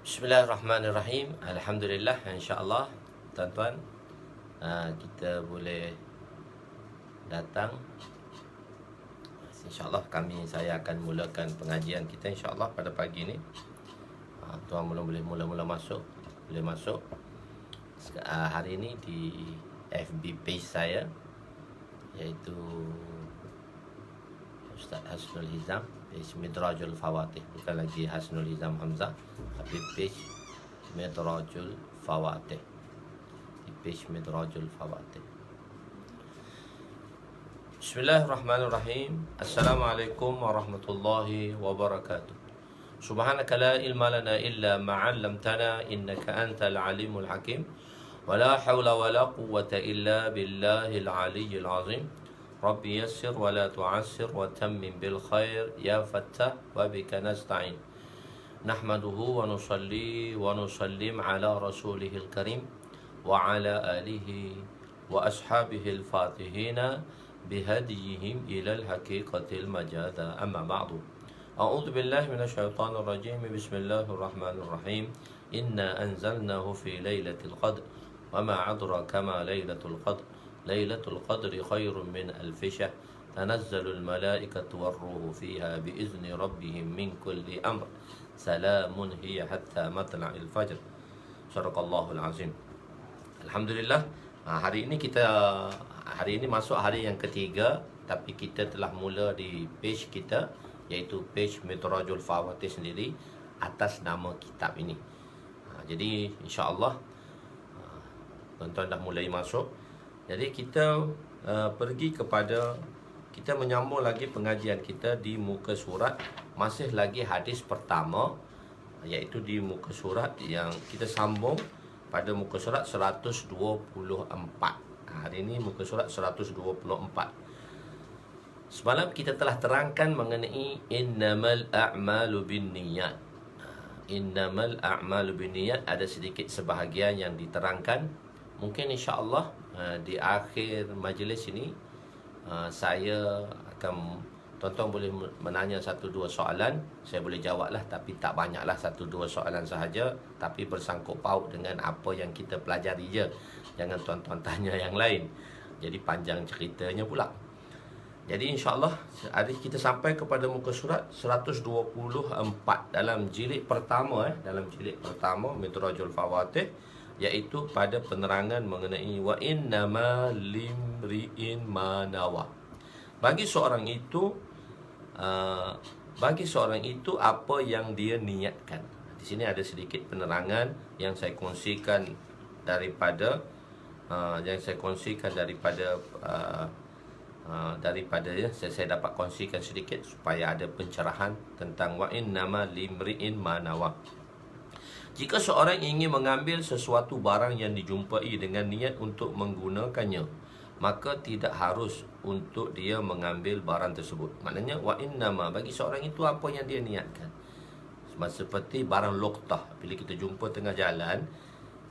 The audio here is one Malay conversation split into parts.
Bismillahirrahmanirrahim. Alhamdulillah, insya-Allah tuan-tuan, kita boleh datang. Insya-Allah saya akan mulakan pengajian kita insya-Allah pada pagi ni. Tuan boleh mula masuk, boleh masuk. Hari ini di FB page saya, iaitu Ustaz Hasnul Hizam, page Midrajul Fawatih, bukan lagi Hasnul Hizam Hamzah, tapi page Midrajul Fawatih. Di page Midrajul Fawatih. Bismillahirrahmanirrahim. Assalamualaikum warahmatullahi wabarakatuh. Subhanaka la ilma lana illa ma 'allamtana innaka antal alimul hakim. Wala haula wala quwwata illa billahil aliyyil azim. Rabbi yassir wa la tu'assir wa tammim bil khair ya fattah wa bika nasta'in. Nahmaduhu wa nusalli wa nusallim ala rasulihil karim wa ala alihi wa ashabihil fatihina bihadiyihim ilal haqiqatil majada, amma ba'du. A'udzu billahi minasyaitonir rajim. Bismillahirrahmanirrahim. Inna anzalnahu fi lailatul qadr wa ma adraka ma lailatul qadr. Lailatul qadri khairun min alfi syahr. Tanazzalul malaikatu warruhu fiha biizni rabbihim min kulli amr. Salamun hiya hatta matla'il fajr. Sadaqallahul azim. Alhamdulillah, hari ini masuk hari yang ketiga, tapi kita telah mula di page kita, iaitu page Midrajul Fawatih sendiri, atas nama kitab ini. Jadi insya-Allah tuan-tuan dah mulai masuk. Jadi kita kita menyambung lagi pengajian kita di muka surat, masih lagi hadis pertama, iaitu di muka surat yang kita sambung pada muka surat 124. Hari ini muka surat 124. Semalam kita telah terangkan mengenai innamal a'malu binniyat. Innamal a'malu binniyat, ada sedikit sebahagian yang diterangkan. Mungkin insya-Allah di akhir majlis ini saya akan, tuan-tuan boleh menanya 1-2 soalan, saya boleh jawablah, tapi tak banyaklah, 1-2 soalan sahaja, tapi bersangkut paut dengan apa yang kita pelajari je. Jangan tuan-tuan tanya yang lain, jadi panjang ceritanya pula. Jadi insya-Allah hari kita sampai kepada muka surat 124 dalam jilid pertama Midrajul Fawatih, iaitu pada penerangan mengenai wa innama limri'in ma nawa. Bagi seorang itu apa yang dia niatkan. Di sini ada sedikit penerangan yang saya kongsikan daripada saya dapat kongsikan sedikit supaya ada pencerahan tentang wa innama limri'in ma nawa. Jika seorang ingin mengambil sesuatu barang yang dijumpai dengan niat untuk menggunakannya, maka tidak harus untuk dia mengambil barang tersebut. Maknanya wa innama, bagi seorang itu apa yang dia niatkan. Seperti barang luqtah, bila kita jumpa tengah jalan,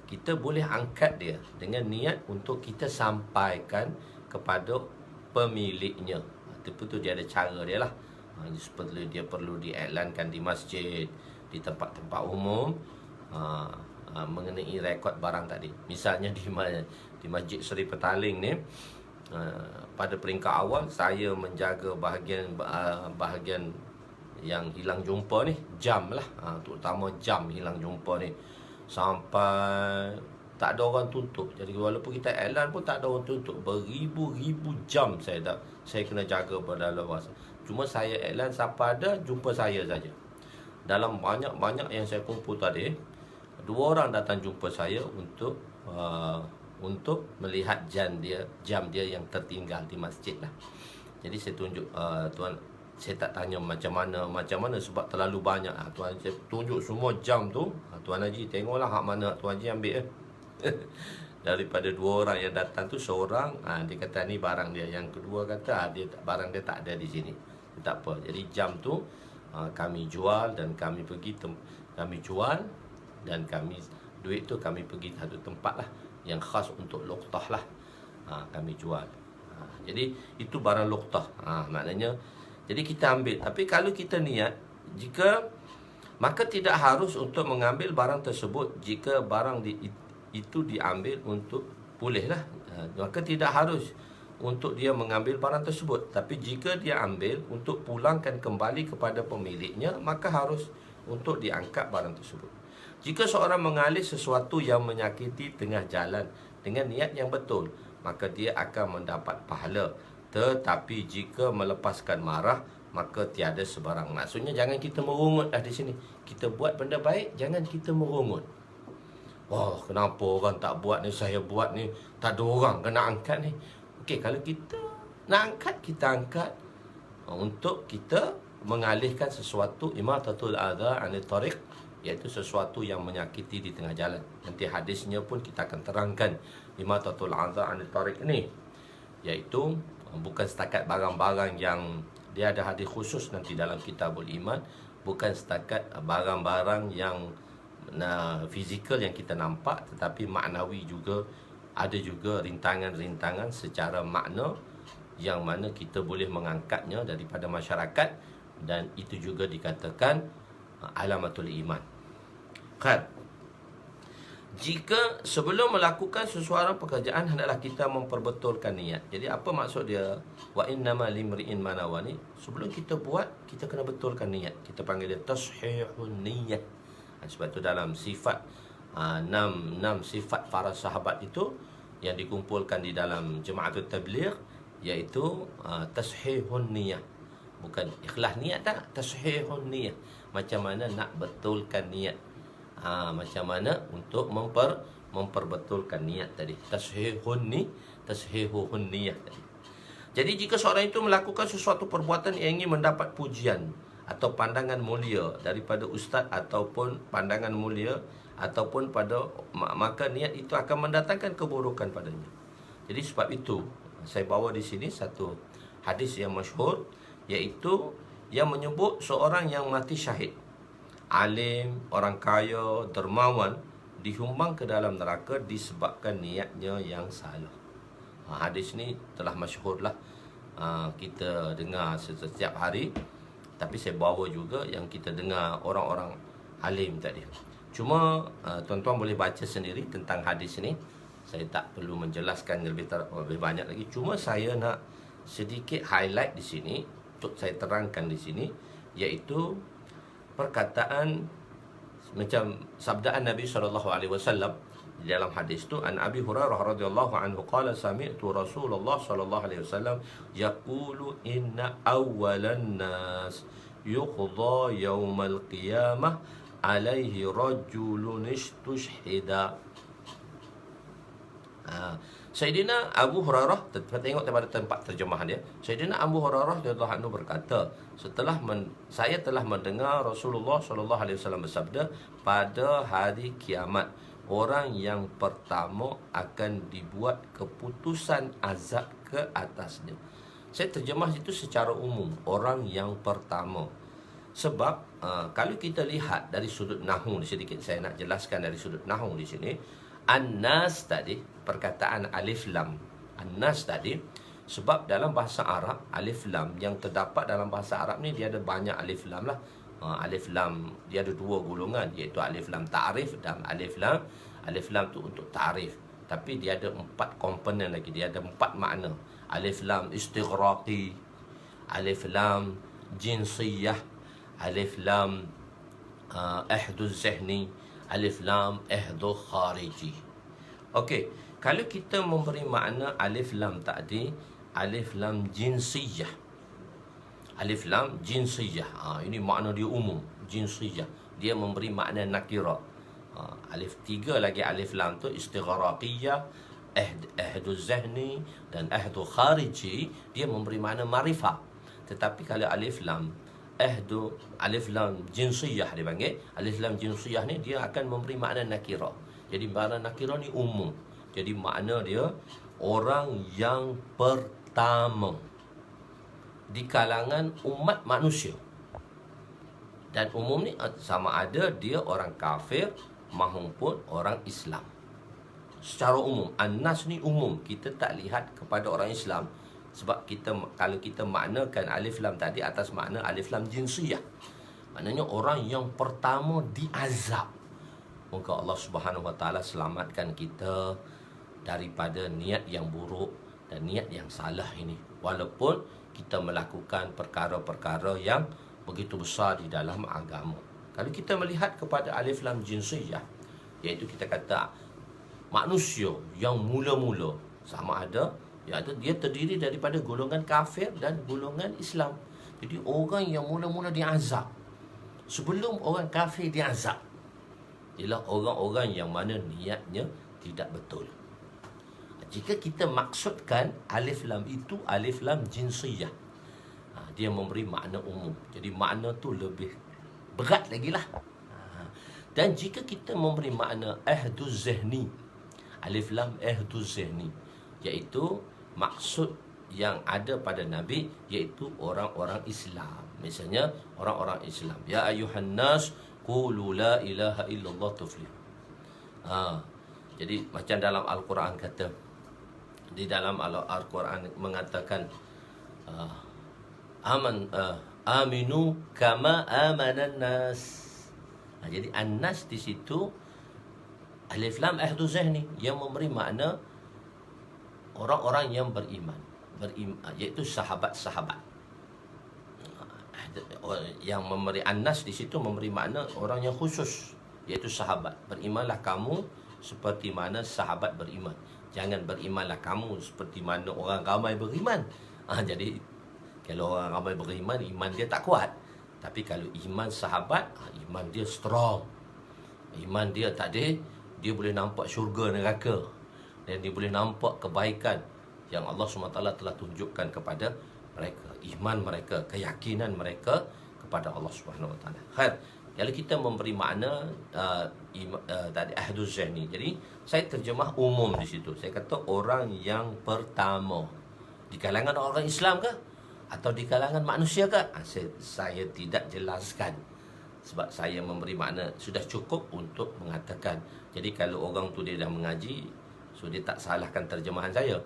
kita boleh angkat dia dengan niat untuk kita sampaikan kepada pemiliknya. Itu dia ada cara dia lah. Seperti dia perlu diiklankan di masjid, di tempat-tempat umum, mengenai rekod barang tadi. Misalnya di Masjid Seri Petaling ni, pada peringkat awal saya menjaga bahagian yang hilang jumpa ni, jam lah, terutama jam hilang jumpa ni, sampai tak ada orang tuntut. Jadi walaupun kita iklan pun tak ada orang tuntut. Beribu-ribu jam saya kena jaga pada luar. Cuma saya iklan siapa ada, jumpa saya saja. Dalam banyak yang saya kumpul tadi, 2 orang datang jumpa saya untuk melihat jam dia yang tertinggal di masjid lah. Jadi saya tunjuk, tuan, saya tak tanya macam mana sebab terlalu banyak. Tuan, saya tunjuk semua jam tu. Tuan Haji tengoklah hak mana Tuan Haji ambil. Daripada 2 orang yang datang tu, seorang dia kata ni barang dia, yang kedua kata barang dia tak ada di sini. Tak apa. Jadi jam tu kami jual dan kami jual dan duit tu kami pergi satu tempat lah yang khas untuk luqtah lah, kami jual. Jadi itu barang luqtah. Maknanya jadi kita ambil. Tapi kalau kita niat, jika Maka tidak harus untuk mengambil barang tersebut jika itu diambil untuk bolehlah. Maka tidak harus untuk dia mengambil barang tersebut. Tapi jika dia ambil untuk pulangkan kembali kepada pemiliknya, maka harus untuk diangkat barang tersebut. Jika seorang mengalih sesuatu yang menyakiti tengah jalan dengan niat yang betul, maka dia akan mendapat pahala. Tetapi jika melepaskan marah, maka tiada sebarang. Maksudnya jangan kita merungut di sini. Kita buat benda baik, jangan kita merungut. Oh, kenapa orang tak buat ni, saya buat ni, tak ada orang kena angkat ni. Okey, kalau kita nak angkat, kita angkat untuk kita mengalihkan sesuatu, imatatul adha anil tariq, iaitu sesuatu yang menyakiti di tengah jalan. Nanti hadisnya pun kita akan terangkan imatatul adha anil tariq ni, iaitu bukan setakat barang-barang yang dia ada hadis khusus nanti dalam Kitabul Iman, bukan setakat barang-barang yang fizikal yang kita nampak, tetapi maknawi juga. Ada juga rintangan-rintangan secara makna yang mana kita boleh mengangkatnya daripada masyarakat, dan itu juga dikatakan alamatul iman. Kan? Jika sebelum melakukan sesuatu pekerjaan hendaklah kita memperbetulkan niat. Jadi apa maksud dia? Wa innama limri'in ma nawa ni, sebelum kita buat kita kena betulkan niat. Kita panggil dia tashihun niyyah. Sebab itu dalam sifat 6 sifat para sahabat itu yang dikumpulkan di dalam Jamaatul Tabligh, iaitu tashihun niyyah. Bukan ikhlas niat tak, tashihun niyyah. Macam mana nak betulkan niat. Macam mana untuk memperbetulkan niat tadi. Tashihun niyyah tadi. Jadi jika seorang itu melakukan sesuatu perbuatan yang ingin mendapat pujian atau pandangan mulia daripada ustaz ataupun pandangan mulia ataupun maka niat itu akan mendatangkan keburukan padanya. Jadi sebab itu saya bawa di sini satu hadis yang masyhur, iaitu yang menyebut seorang yang mati syahid, alim, orang kaya, dermawan, dihumbang ke dalam neraka disebabkan niatnya yang salah. Hadis ni telah masyhur lah, kita dengar setiap hari. Tapi saya bawa juga yang kita dengar orang-orang alim tadi. Cuma tuan-tuan boleh baca sendiri tentang hadis ni. Saya tak perlu menjelaskan lebih banyak lagi. Cuma saya nak sedikit highlight di sini untuk saya terangkan di sini, iaitu perkataan macam sabdaan Nabi SAW di dalam hadis tu. An Abi Hurairah radhiyallahu anhu qala sami'tu Rasulullah sallallahu alaihi wasallam yaqulu inna awwalan nas yuqda yaumal qiyamah alaihi rajulun istushhida. Sayyidina Abu Hurairah, tengok daripada tempat terjemahan dia. Sayyidina Abu Hurairah radhiyallahu anhu berkata, saya telah mendengar Rasulullah sallallahu alaihi wasallam bersabda, pada hari kiamat orang yang pertama akan dibuat keputusan azab ke atasnya. Saya terjemah itu secara umum, orang yang pertama. Sebab kalau kita lihat dari sudut nahwu, sedikit saya nak jelaskan dari sudut nahwu di sini. An-nas tadi, perkataan alif lam, an-nas tadi, sebab dalam bahasa Arab alif lam yang terdapat dalam bahasa Arab ni dia ada banyak alif lam lah. Alif lam dia ada dua golongan, iaitu alif lam ta'rif dan alif lam tu untuk ta'rif. Tapi dia ada 4 komponen lagi, dia ada 4 makna. Alif lam istighraqi, alif lam jinsiyah, alif lam ihdu zihni, alif lam ihdu khariji. Okey, kalau kita memberi makna alif lam tadi, alif lam jinsiyah. Alif lam jinsiyah. Ini makna dia umum, jinsiyah. Dia memberi makna nakira. Alif 3 lagi alif lam tu istighraqiyah, ahdu zahni dan ahdu khariji, dia memberi makna marifah. Tetapi kalau alif lam jinsiyah dipanggil, alif lam jinsiyah ni dia akan memberi makna nakira. Jadi makna nakira ni umum. Jadi makna dia orang yang pertama di kalangan umat manusia. Dan umum ni sama ada dia orang kafir maupun orang Islam. Secara umum, an-nas ni umum. Kita tak lihat kepada orang Islam, sebab kalau kita maknakan alif lam tadi atas makna alif lam jinsiyah. Maknanya orang yang pertama diazab. Moga Allah Subhanahu Wa Taala selamatkan kita daripada niat yang buruk dan niat yang salah ini. Walaupun kita melakukan perkara-perkara yang begitu besar di dalam agama. Kalau kita melihat kepada alif lam jinsiyah, iaitu kita kata manusia yang mula-mula, sama ada dia terdiri daripada golongan kafir dan golongan Islam. Jadi orang yang mula-mula diazab sebelum orang kafir diazab ialah orang-orang yang mana niatnya tidak betul. Jika kita maksudkan alif lam itu alif lam jinsiyah, dia memberi makna umum. Jadi makna tu lebih berat lagi lah. Dan jika kita memberi makna ahduz zihni, alif lam ahduz zihni, iaitu maksud yang ada pada Nabi, iaitu orang-orang Islam. Misalnya orang-orang Islam, ya ayuhan nas qulu la ilaha illallah tuflih. Jadi macam dalam Al-Quran kata, di dalam Al-Quran mengatakan aminu kama amanan nas. Jadi an-nas di situ alif lam ahduz zihni yang memberi makna orang-orang yang beriman, iaitu sahabat-sahabat. Yang memberi an-nas di situ memberi makna orang yang khusus, iaitu sahabat. Berimanlah kamu seperti mana sahabat beriman. Jangan berimanlah kamu seperti mana orang ramai beriman. Jadi kalau orang ramai beriman, iman dia tak kuat. Tapi kalau iman sahabat, iman dia strong. Iman dia tak ada, dia boleh nampak syurga neraka, dan dia boleh nampak kebaikan yang Allah SWT telah tunjukkan kepada mereka. Iman mereka, keyakinan mereka kepada Allah SWT. Khair. Kalau kita memberi makna tadi ahduz zihni, jadi saya terjemah umum di situ. Saya kata orang yang pertama di kalangan orang Islam ke atau di kalangan manusia ke? Saya tidak jelaskan, sebab saya memberi makna sudah cukup untuk mengatakan. Jadi kalau orang tu dia dah mengaji, so dia tak salahkan terjemahan saya.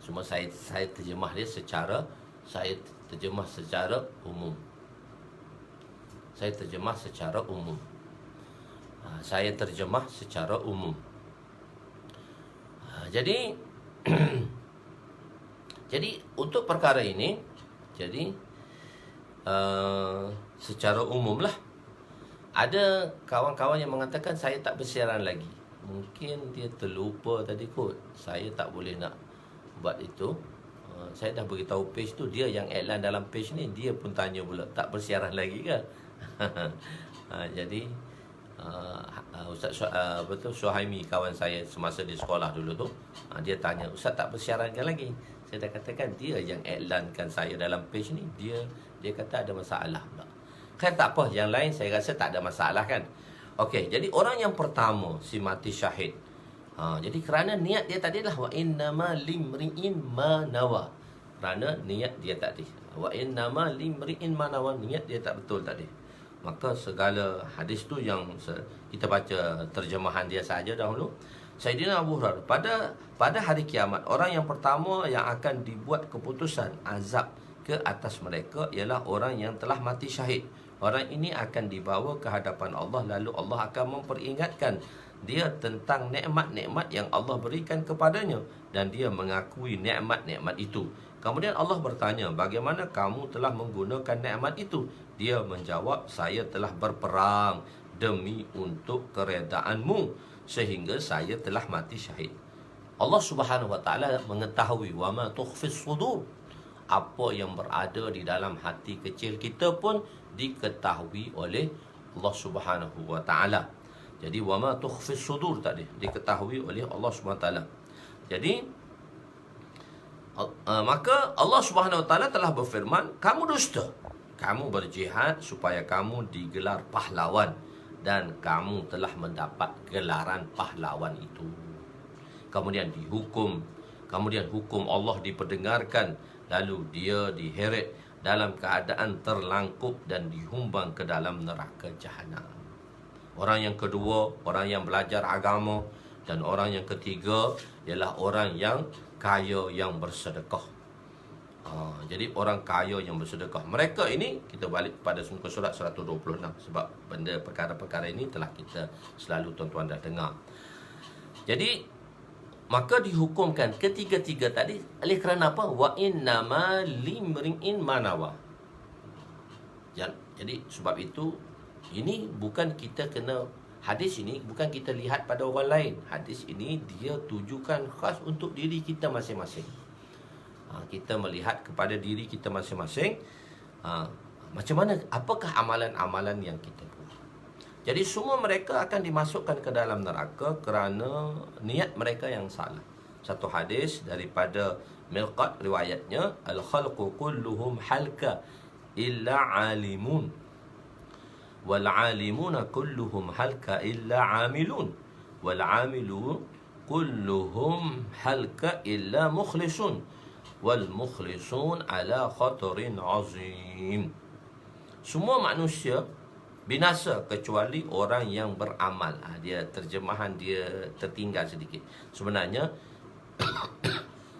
Cuma saya terjemah dia secara umum. Saya terjemah secara umum. Jadi jadi untuk perkara ini, jadi secara umum lah. Ada kawan-kawan yang mengatakan saya tak bersiaran lagi. Mungkin dia terlupa tadi kot. Saya tak boleh nak buat itu. Saya dah beritahu page tu, dia yang iklan dalam page ni, dia pun tanya pula, tak bersiaran lagi ke? Jadi Ustaz Suhaimi, kawan saya semasa di sekolah dulu tu, dia tanya, Ustaz tak bersiarankan lagi? Saya dah katakan dia yang iklankan saya dalam page ni, dia kata ada masalah pula. Kan tak apa, yang lain saya rasa tak ada masalah kan. Okey, jadi orang yang pertama si mati syahid. Jadi kerana niat dia tadi lah wa innama limri'in ma nawa. Kerana niat dia tadi. Wa innama limri'in ma nawa, niat dia tak betul tadi. Maka segala hadis tu yang kita baca terjemahan dia saja dahulu. Sayyidina Abu Hurairah, pada hari kiamat, orang yang pertama yang akan dibuat keputusan azab ke atas mereka ialah orang yang telah mati syahid. Orang ini akan dibawa ke hadapan Allah, lalu Allah akan memperingatkan dia tentang nikmat-nikmat yang Allah berikan kepadanya, dan dia mengakui nikmat-nikmat itu. Kemudian Allah bertanya, bagaimana kamu telah menggunakan nikmat itu? Dia menjawab, saya telah berperang demi untuk keredaanmu, sehingga saya telah mati syahid. Allah Subhanahu Wa Taala mengetahui wa ma tukhfis sudur, apa yang berada di dalam hati kecil kita pun diketahui oleh Allah Subhanahu Wa Taala. Jadi wa ma tukhfis sudur tadi diketahui oleh Allah Subhanahu Wa Taala. Jadi maka Allah Subhanahu Wa Taala telah berfirman, kamu dusta, kamu berjihad supaya kamu digelar pahlawan, dan kamu telah mendapat gelaran pahlawan itu. Kemudian hukum Allah diperdengarkan, lalu dia diheret dalam keadaan terlangkup dan dihumbang ke dalam neraka jahanam. Orang yang kedua, orang yang belajar agama. Dan orang yang ketiga ialah orang yang kaya yang bersedekah. Jadi orang kaya yang bersedekah, mereka ini, kita balik pada muka surat 126, sebab benda perkara-perkara ini telah kita selalu tuan-tuan dah dengar. Jadi maka dihukumkan ketiga-tiga tadi oleh kerana apa? Wa innama limri'in manawa. Jadi sebab itu, ini bukan kita kena, hadis ini bukan kita lihat pada orang lain. Hadis ini dia tujukan khas untuk diri kita masing-masing. Kita melihat kepada diri kita masing-masing, macam mana, apakah amalan-amalan yang kita buat. Jadi semua mereka akan dimasukkan ke dalam neraka kerana niat mereka yang salah. Satu hadis daripada Milqat, riwayatnya, al-khalqu kulluhum halka illa alimun, wal alimuna kulluhum halka illa amilun, wal amilu kulluhum halka illa mukhlisun, wal mukhlisun ala khatarin azim. Semua manusia binasa kecuali orang yang beramal. Dia terjemahan dia tertinggal sedikit. Sebenarnya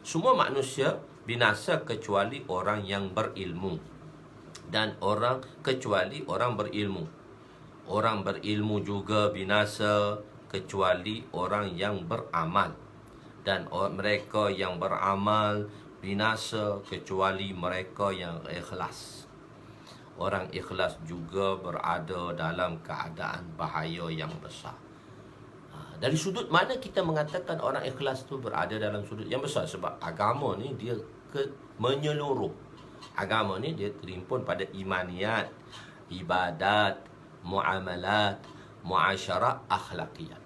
semua manusia binasa kecuali orang yang berilmu, dan orang kecuali orang berilmu. Orang berilmu juga binasa kecuali orang yang beramal, dan mereka yang beramal binasa kecuali mereka yang ikhlas. Orang ikhlas juga berada dalam keadaan bahaya yang besar. Dari sudut mana kita mengatakan orang ikhlas tu berada dalam sudut yang besar? Sebab agama ni dia menyeluruh. Agama ni dia terimpun pada imaniyat, ibadat, muamalat, muasyarah, akhlakiyat.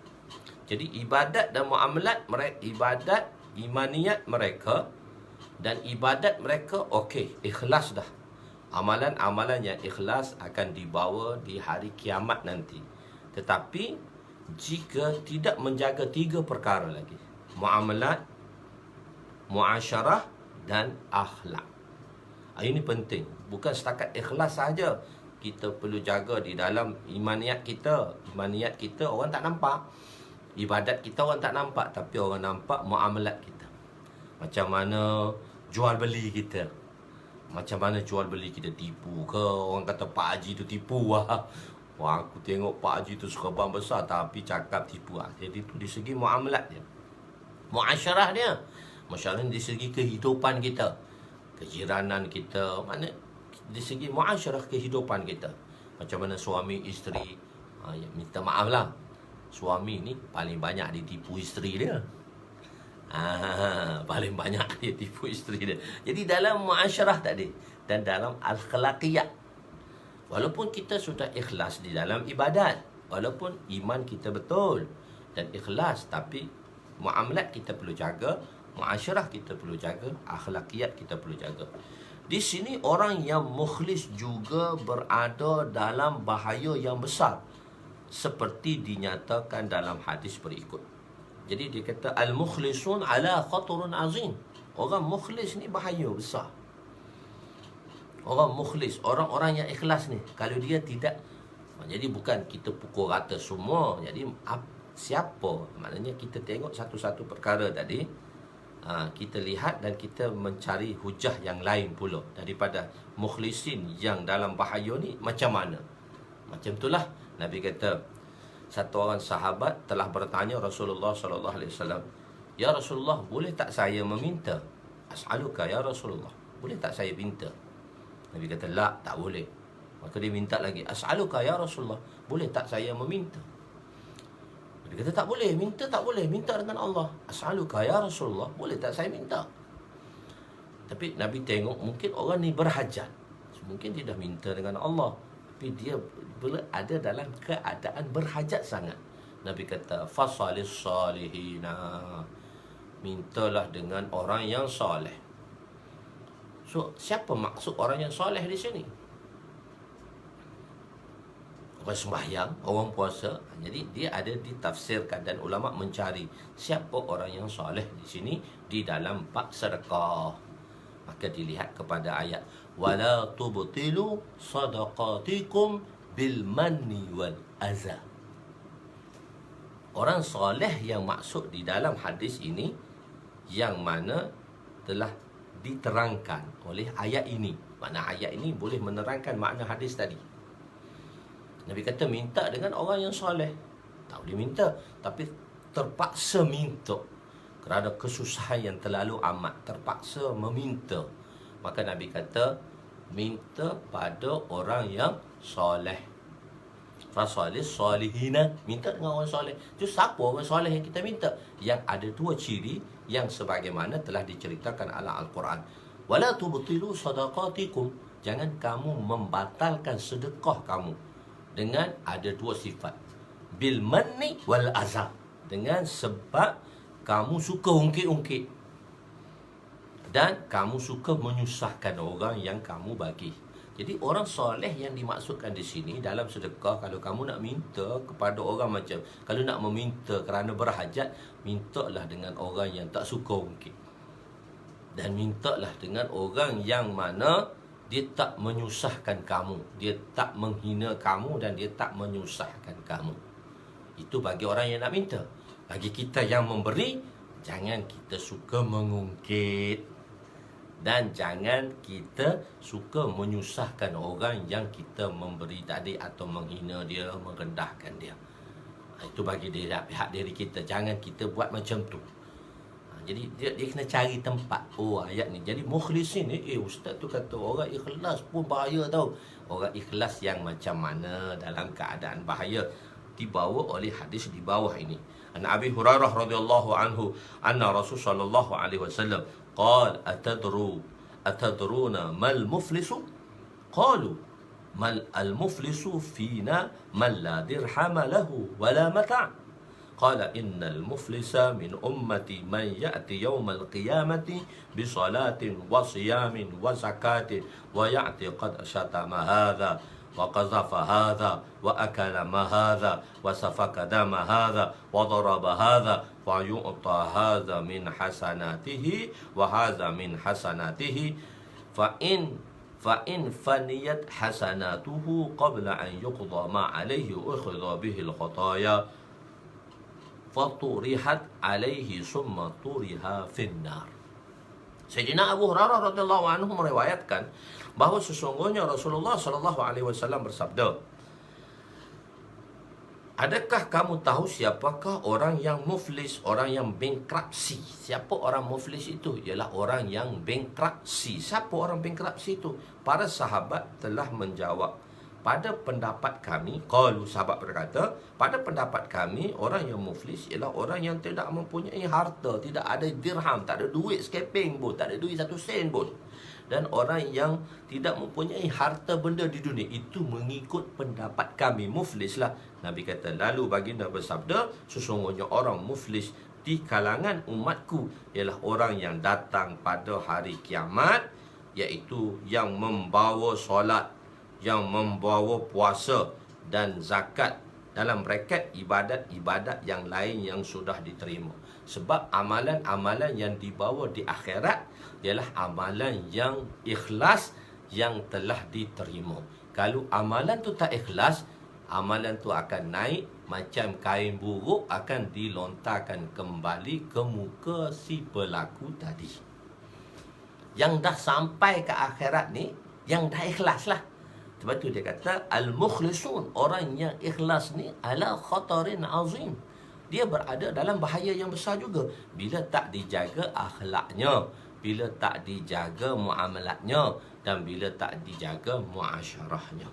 Jadi ibadat dan muamalat mereka, ibadat, imaniyat mereka dan ibadat mereka okey, ikhlas dah. Amalan-amalan yang ikhlas akan dibawa di hari kiamat nanti. Tetapi jika tidak menjaga tiga perkara lagi, muamalat, muasyarah dan akhlak, ini penting. Bukan setakat ikhlas saja, kita perlu jaga di dalam imaniyat kita. Imaniyat kita orang tak nampak, ibadat kita orang tak nampak, tapi orang nampak muamalat kita. Macam mana jual beli kita, macam mana jual beli kita, tipu ke? Orang kata Pak Haji tu tipu lah. Wah, aku tengok Pak Haji tu serban besar tapi cakap tipu lah. Jadi itu di segi muamalat dia, muasyarah dia, masyarakat di segi kehidupan kita, kejiranan kita, mana di segi muasyarah kehidupan kita. Macam mana suami isteri, minta maaf lah, suami ni paling banyak ditipu isteri dia. Paling banyak dia tipu isteri dia. Jadi dalam muasyarah tadi dan dalam akhlakiyat, walaupun kita sudah ikhlas di dalam ibadat, walaupun iman kita betul dan ikhlas, tapi muamalat kita perlu jaga, muasyarah kita perlu jaga, akhlakiyat kita perlu jaga. Di sini orang yang mukhlis juga berada dalam bahaya yang besar, seperti dinyatakan dalam hadis berikut. Jadi dia kata al-mukhlisun ala khatarun azim. Orang mukhlis ni bahaya besar. Orang mukhlis, orang-orang yang ikhlas ni, kalau dia tidak, jadi bukan kita pukul rata semua. Jadi siapa? Maknanya kita tengok satu-satu perkara tadi, kita lihat dan kita mencari hujah yang lain pula daripada mukhlisin yang dalam bahaya ni macam mana. Macam itulah Nabi kata, satu orang sahabat telah bertanya Rasulullah SAW, "Ya Rasulullah, boleh tak saya meminta?" "As'aluka ya Rasulullah." Boleh tak saya minta? Nabi kata, "La, tak boleh." Maka dia minta lagi, "As'aluka ya Rasulullah." Boleh tak saya meminta? Dia kata, "Tak boleh, minta tak boleh, minta dengan Allah." "As'aluka ya Rasulullah." Boleh tak saya minta? Tapi Nabi tengok mungkin orang ni berhajat, mungkin dia dah minta dengan Allah, tapi dia ada dalam keadaan berhajat sangat. Nabi kata, "Fasalis salihina." Mintalah dengan orang yang soleh. So, siapa maksud orang yang soleh di sini? Orang sembahyang, orang puasa. Jadi dia ada ditafsirkan dan ulama mencari siapa orang yang soleh di sini di dalam bab sedekah. Maka dilihat kepada ayat, "Wala tubtilu sadaqatikum bil manni wal azza." Orang soleh yang maksud di dalam hadis ini, yang mana telah diterangkan oleh ayat ini. Makna ayat ini boleh menerangkan makna hadis tadi. Nabi kata minta dengan orang yang soleh. Tak boleh minta, tapi terpaksa minta kerana kesusahan yang terlalu amat, terpaksa meminta. Maka Nabi kata minta pada orang yang soleh. Fasalis solihina, minta dengan orang soleh. Itu siapa orang soleh yang kita minta? Yang ada dua ciri yang sebagaimana telah diceritakan dalam Al-Quran. Wala tubtilu sadaqatikum, jangan kamu membatalkan sedekah kamu dengan ada dua sifat. Bil manni wal azab, dengan sebab kamu suka ungkit-ungkit dan kamu suka menyusahkan orang yang kamu bagi. Jadi orang soleh yang dimaksudkan di sini dalam sedekah, kalau kamu nak minta kepada orang macam, kalau nak meminta kerana berhajat, mintalah dengan orang yang tak suka ungkit. Dan mintalah dengan orang yang mana dia tak menyusahkan kamu, dia tak menghina kamu dan dia tak menyusahkan kamu. Itu bagi orang yang nak minta. Bagi kita yang memberi, jangan kita suka mengungkit. Dan jangan kita suka menyusahkan orang yang kita memberi tadi atau menghina dia, merendahkan dia. Itu bagi dia, pihak diri kita. Jangan kita buat macam tu. Jadi dia kena cari tempat. Oh, ayat ni. Jadi mukhlisin ni, ustaz tu kata orang ikhlas pun bahaya tau. Orang ikhlas yang macam mana dalam keadaan bahaya, dibawa oleh hadis di bawah ini. An Abi Hurairah radhiyallahu anhu anna Rasul sallallahu alaihi wasallam qala atadruna mal muflisu? Qalu mal al muflisu fina man la dirham lahu wala mata'. Qala innal muflisa min ummati man ya'ti yawmal qiyamati bi salatin wa siyamin wa zakatin wa ya'ti qad shatama hadha وقذف هذا وأكل ما هذا وسفك دم هذا وضرب هذا فيعطى هذا من حسناته وهذا من حسناته فإن فنيت حسناته قبل أن يقضى ما عليه أخذ به الخطايا فطرحت عليه ثم طرح في النار. Sayyidina Abu Hurairah radhiyallahu anhu meriwayatkan bahawa sesungguhnya Rasulullah sallallahu alaihi wasallam bersabda, adakah kamu tahu siapakah orang yang muflis, orang yang bankrupsi? Siapa orang muflis itu? Ialah orang yang bankrupsi. Siapa orang bankrupsi itu? Para sahabat telah menjawab, pada pendapat kami, qalu, sahabat berkata, pada pendapat kami, orang yang muflis ialah orang yang tidak mempunyai harta, tidak ada dirham, tak ada duit sekeping pun, tak ada duit 1 sen pun. Dan orang yang tidak mempunyai harta benda di dunia, itu mengikut pendapat kami, muflis lah. Nabi kata, lalu baginda bersabda, sesungguhnya orang muflis di kalangan umatku ialah orang yang datang pada hari kiamat, iaitu yang membawa solat, yang membawa puasa dan zakat, dalam braket ibadat-ibadat yang lain yang sudah diterima. Sebab amalan-amalan yang dibawa di akhirat ialah amalan yang ikhlas, yang telah diterima. Kalau amalan tu tak ikhlas, amalan tu akan naik macam kain buruk, akan dilontarkan kembali ke muka si pelaku tadi. Yang dah sampai ke akhirat ni, yang dah ikhlas lah. Sebab tu dia kata al-mukhlisun, orang yang ikhlas ni ala khatarin azim. Dia berada dalam bahaya yang besar juga bila tak dijaga akhlaknya, bila tak dijaga muamalatnya, dan bila tak dijaga muasyarahnya.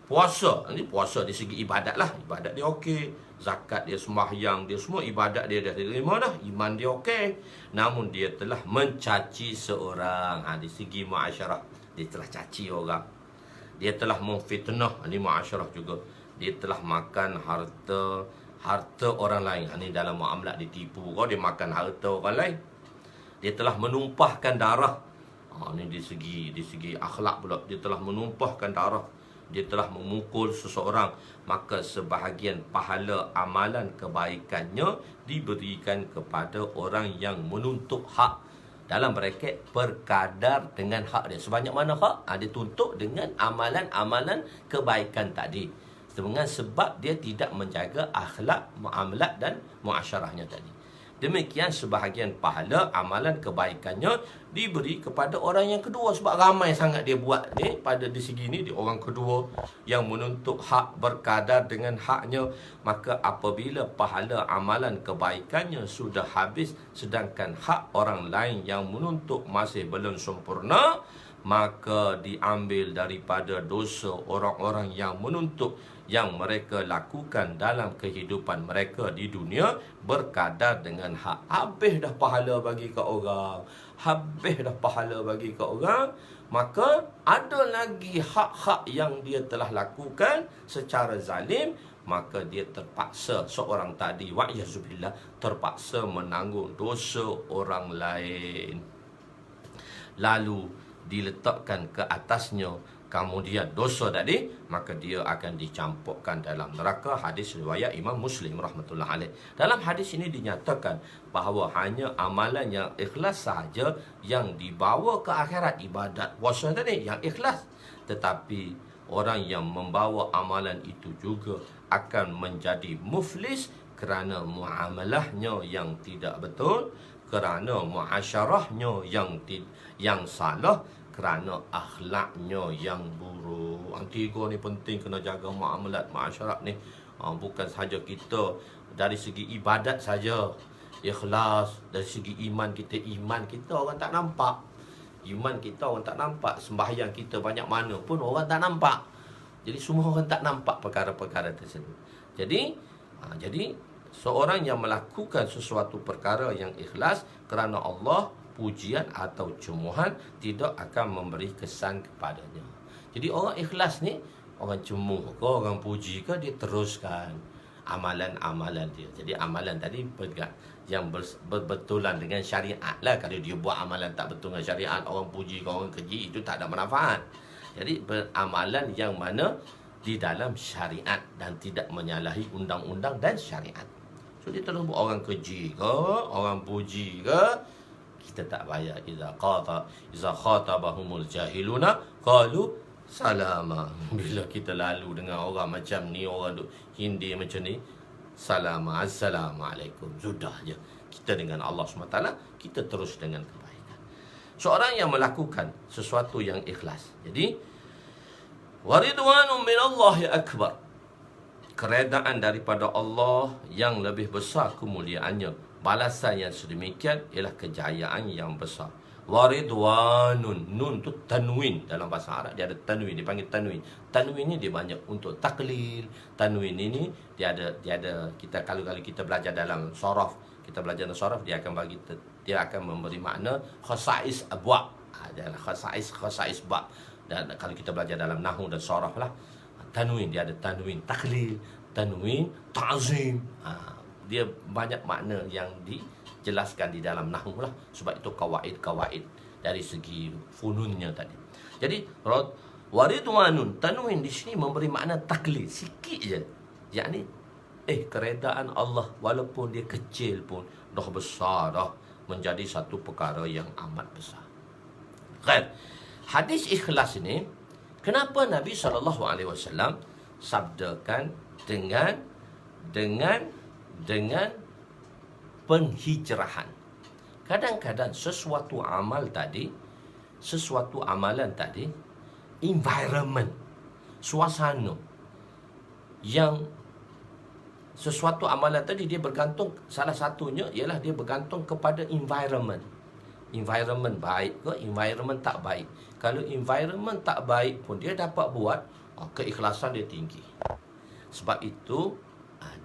Puasa, ini puasa di segi ibadat lah. Ibadat dia okey, zakat dia, sembahyang dia, semua ibadat dia dah diterima dah, iman dia okey. Namun dia telah mencaci seorang, di segi muasyarah dia telah caci orang, dia telah memfitnah, ini muasyarah juga. Dia telah makan harta orang lain, ini dalam muamalat ditipu. Kalau dia makan harta orang lain, dia telah menumpahkan darah. Ini di segi akhlak pula, dia telah menumpahkan darah, dia telah memukul seseorang. Maka sebahagian pahala amalan kebaikannya diberikan kepada orang yang menuntut hak, dalam braket berkadar dengan hak dia. Sebanyak mana hak, dia tuntut dengan amalan-amalan kebaikan tadi. Dengan sebab dia tidak menjaga akhlak, muamalat dan muasyarahnya tadi. Demikian sebahagian pahala amalan kebaikannya diberi kepada orang yang kedua. Sebab ramai sangat dia buat ni, pada di segi ni dia orang kedua yang menuntut hak berkadar dengan haknya. Maka apabila pahala amalan kebaikannya sudah habis, sedangkan hak orang lain yang menuntut masih belum sempurna, maka diambil daripada dosa orang-orang yang menuntut yang mereka lakukan dalam kehidupan mereka di dunia berkadar dengan hak. Habis dah pahala bagi ke orang, habis dah pahala bagi ke orang, maka ada lagi hak-hak yang dia telah lakukan secara zalim, maka dia terpaksa, seorang tadi wa'yazubillah, terpaksa menanggung dosa orang lain, lalu diletakkan ke atasnya kemudian dosa tadi, maka dia akan dicampurkan dalam neraka. Hadis riwayat Imam Muslim rahmatullah alaih. Dalam hadis ini dinyatakan bahawa hanya amalan yang ikhlas sahaja yang dibawa ke akhirat. Ibadat puasa tadi yang ikhlas, tetapi orang yang membawa amalan itu juga akan menjadi muflis kerana muamalahnya yang tidak betul, kerana muasyarahnya yang salah, kerana akhlaknya yang buruk. Tiga ni penting, kena jaga muamalat, muasyarat ni. Bukan sahaja kita dari segi ibadat saja ikhlas, dari segi iman kita orang tak nampak. Iman kita orang tak nampak, sembahyang kita banyak mana pun orang tak nampak. Jadi semua orang tak nampak perkara-perkara tersebut. Jadi seorang yang melakukan sesuatu perkara yang ikhlas kerana Allah, pujian atau cemuhan tidak akan memberi kesan kepadanya. Jadi orang ikhlas ni, orang cemuh ke, orang puji ke, dia teruskan amalan-amalan dia. Jadi amalan tadi yang berbetulan dengan syariat lah. Kalau dia buat amalan tak betul dengan syariat, orang puji ke, orang keji, itu tak ada manfaat. Jadi beramalan yang mana di dalam syariat dan tidak menyalahi undang-undang dan syariat. So dia terus buat, orang keji ke, orang puji ke, kita tak payah. Iza khatabahumul jahiluna qalu salama. Bila kita lalu dengan orang macam ni, orang duk Hindi macam ni, salama, assalamualaikum, sudah je. Kita dengan Allah SWT, kita terus dengan kebaikan. Seorang yang melakukan sesuatu yang ikhlas. Jadi waridwanun minallahi akbar, keredaan daripada Allah yang lebih besar kemuliaannya. Balasan yang sedemikian ialah kejayaan yang besar. Waridwanun, nun tu tanwin. Dalam bahasa Arab dia ada tanwin, dipanggil tanwin. Tanwin ni dia banyak untuk taklil. Tanwin ini dia ada kita kalau kita belajar dalam saraf, dia akan memberi makna khasais abwab. Adalah khasais bab. Dan kalau kita belajar dalam nahwu dan saraf lah, tanwin dia ada tanwin taklil, tanwin ta'zim. Dia banyak makna yang dijelaskan di dalam nahwu lah. Sebab itu kawaid dari segi fununnya tadi. Jadi waridwanun, tanwin di sini memberi makna taklid sikit je. Yakni keredaan Allah walaupun dia kecil pun dah besar dah, menjadi satu perkara yang amat besar. Khair. Hadis ikhlas ini, kenapa Nabi SAW sabdakan dengan penghijrahan. Kadang-kadang sesuatu amalan tadi, environment, suasana, yang sesuatu amalan tadi dia bergantung, salah satunya ialah dia bergantung kepada environment. Environment baik ke, environment tak baik. Kalau environment tak baik pun dia dapat buat, keikhlasan dia tinggi. Sebab itu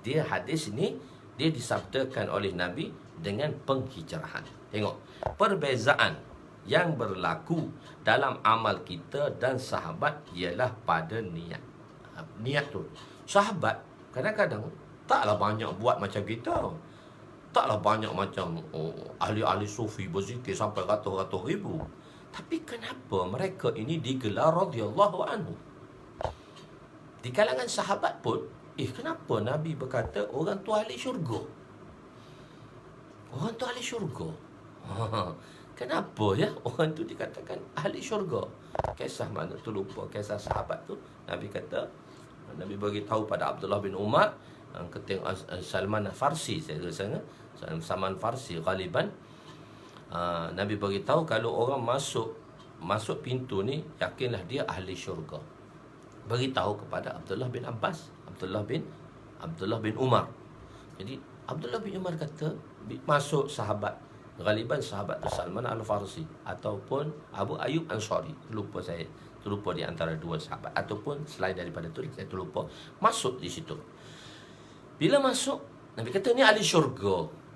dia hadis ini dia disabdakan oleh Nabi dengan penghijrahan. Tengok perbezaan yang berlaku dalam amal kita dan sahabat ialah pada niat. Niat tu, sahabat kadang-kadang taklah banyak buat macam kita, taklah banyak macam ahli-ahli sufi berzikir sampai ratus-ratus ribu. Tapi kenapa mereka ini digelar radhiyallahu anhu? Di kalangan sahabat pun, kenapa Nabi berkata orang tu ahli syurga? Orang tu ahli syurga. Kenapa ya orang tu dikatakan ahli syurga? Kisah mana tu lupa, kisah sahabat tu. Nabi kata, Nabi bagi tahu pada Abdullah bin Umar, ketika Salman Al-Farsi saya rasa, Salman Farsi Ghaliban, Nabi beritahu kalau orang masuk pintu ni, yakinlah dia ahli syurga. Beritahu kepada Abdullah bin Abbas, Abdullah bin Umar. Jadi Abdullah bin Umar kata, masuk sahabat Ghaliban, sahabat tu Salman Al-Farsi ataupun Abu Ayyub Ansari, lupa saya, terlupa di antara dua sahabat, ataupun selain daripada tu saya terlupa, masuk di situ. Bila masuk, Nabi kata ni ahli syurga.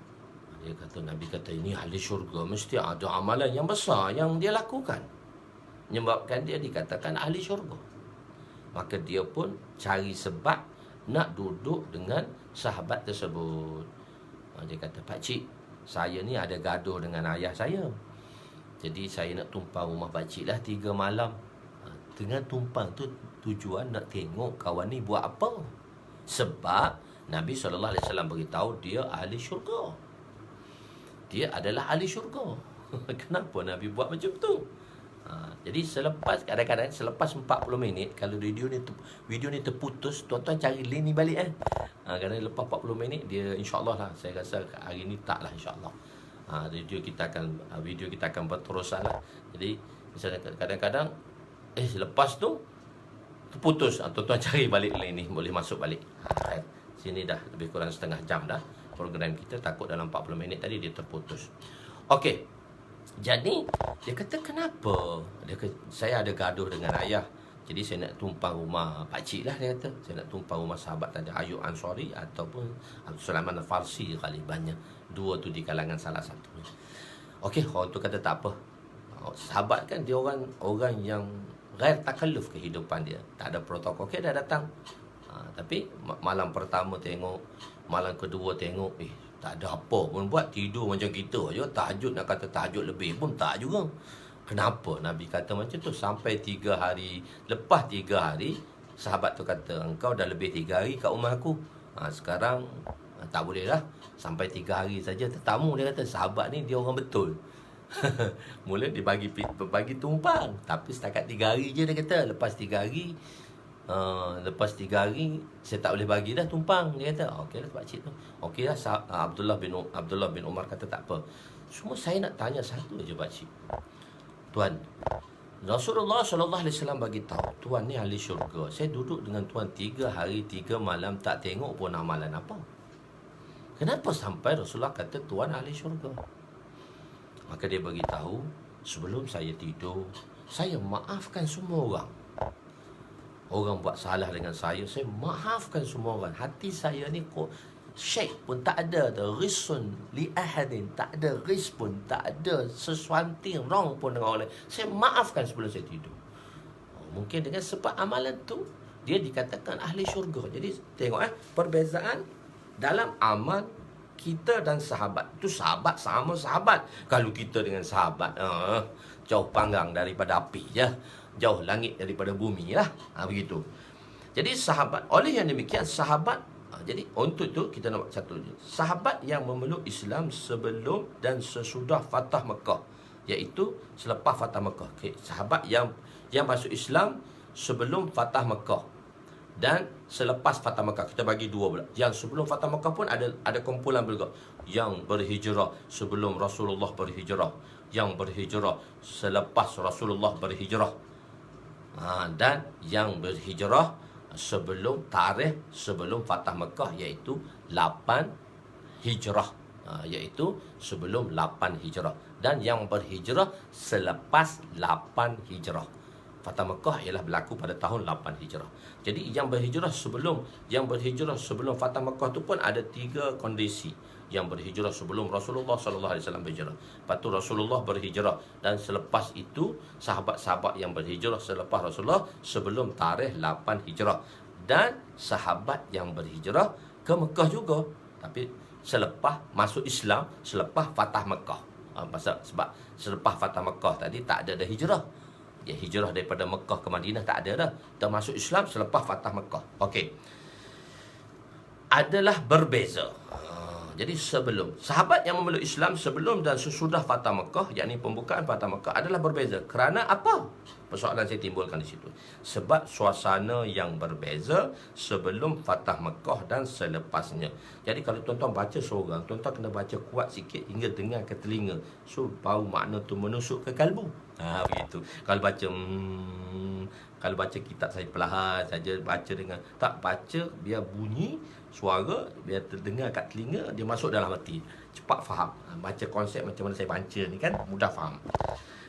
Nabi kata ini ahli syurga, mesti ada amalan yang besar yang dia lakukan, menyebabkan dia dikatakan ahli syurga. Maka dia pun cari sebab nak duduk dengan sahabat tersebut. Dia kata, pakcik, saya ni ada gaduh dengan ayah saya, jadi saya nak tumpang rumah pakcik lah 3 malam. Dengan tumpang tu tujuan nak tengok kawan ni buat apa. Sebab Nabi SAW beritahu dia ahli syurga. Dia adalah ahli syurga. Kenapa Nabi buat macam tu? Jadi kadang-kadang selepas 40 minit, kalau video ni terputus, tuan-tuan cari link ni balik Kerana lepas 40 minit dia, insyaAllah lah, saya rasa hari ni tak lah, insyaAllah video kita akan berterusan lah. Jadi misalnya kadang-kadang selepas tu terputus, tuan-tuan cari balik link ni, boleh masuk balik. Sini dah lebih kurang setengah jam dah program kita, takut dalam 40 minit tadi dia terputus. Okey, jadi dia kata, kenapa? Dia kata, saya ada gaduh dengan ayah, jadi saya nak tumpang rumah pakcik lah. Dia kata, saya nak tumpang rumah sahabat tadi, Ayyub Ansari ataupun Salman Al-Farsi Ghalibannya. Dua tu di kalangan salah satunya. Okey, orang tu kata tak apa. Sahabat kan dia orang yang ghair takalluf kehidupan dia, tak ada protokol. Okey, dah datang. Tapi malam pertama tengok, malam kedua tengok, tak ada apa pun buat, tidur macam kita je. Tahajud, nak kata tahajud lebih pun tak juga. Kenapa Nabi kata macam tu? Sampai 3 hari, lepas 3 hari, sahabat tu kata, engkau dah lebih 3 hari kat rumah aku, sekarang tak boleh lah, sampai 3 hari saja tetamu. Dia kata, sahabat ni dia orang betul. Mula dia bagi tumpang, tapi setakat 3 hari je dia kata. Lepas 3 hari saya tak boleh bagi dah tumpang. Dia kata, okey lah pakcik tu, okey lah. Abdullah bin Umar kata, tak apa, cuma saya nak tanya satu je pakcik. Tuan, Rasulullah SAW bagi tahu tuan ni ahli syurga. Saya duduk dengan tuan 3 hari 3 malam, tak tengok pun amalan apa. Kenapa sampai Rasulullah kata tuan ahli syurga? Maka dia bagi tahu, sebelum saya tidur, saya maafkan semua orang. Orang buat salah dengan saya maafkan semua orang. Hati saya ni kok syek pun tak ada, risun li ahadin, tak ada ris pun, tak ada sesuatu wrong pun dengan orang lain. Saya maafkan sebelum saya tidur. Mungkin dengan sebab amalan tu dia dikatakan ahli syurga. Jadi tengok perbezaan dalam amal kita dan sahabat. Itu sahabat sama sahabat. Kalau kita dengan sahabat, jauh panggang daripada api je, jauh langit daripada bumi lah. Begitu. Jadi sahabat, oleh yang demikian sahabat, jadi untuk itu kita nak satu je, sahabat yang memeluk Islam sebelum dan sesudah Fatah Mekah, iaitu selepas Fatah Mekah. Okay. Sahabat yang masuk Islam sebelum Fatah Mekah dan selepas Fatah Mekah. Kita bagi dua pula. Yang sebelum Fatah Mekah pun ada kumpulan juga. Yang berhijrah sebelum Rasulullah berhijrah, yang berhijrah selepas Rasulullah berhijrah, dan yang berhijrah sebelum Fatah Mekah, iaitu 8 hijrah, iaitu sebelum 8 hijrah, dan yang berhijrah selepas 8 hijrah. Fatah Mekah ialah berlaku pada tahun 8 hijrah. Jadi yang berhijrah sebelum Fatah Mekah tu pun ada 3 kondisi. Yang berhijrah sebelum Rasulullah SAW berhijrah, lepas tu Rasulullah berhijrah, dan selepas itu sahabat-sahabat yang berhijrah selepas Rasulullah sebelum tarikh 8 hijrah, dan sahabat yang berhijrah ke Mekah juga, tapi selepas masuk Islam selepas Fatah Mekah. Sebab selepas Fatah Mekah tadi tak ada dah hijrah. Ya, hijrah daripada Mekah ke Madinah tak ada dah. Termasuk Islam selepas Fatah Mekah. Okey. Adalah berbeza. Jadi sebelum sahabat yang memeluk Islam sebelum dan sesudah Fatah Mekah, yakni pembukaan Fatah Mekah adalah berbeza. Kerana apa? Persoalan saya timbulkan di situ. Sebab suasana yang berbeza sebelum Fatah Mekah dan selepasnya. Jadi kalau tuan-tuan baca seorang, tuan-tuan kena baca kuat sikit hingga dengar ke telinga. So bau makna tu menusuk ke kalbu. Begitu. Kalau baca kitab saya perlahan saja baca dengan tak baca biar bunyi suara biar terdengar kat telinga, dia masuk dalam hati, cepat faham. Baca konsep macam mana saya baca ni kan mudah faham.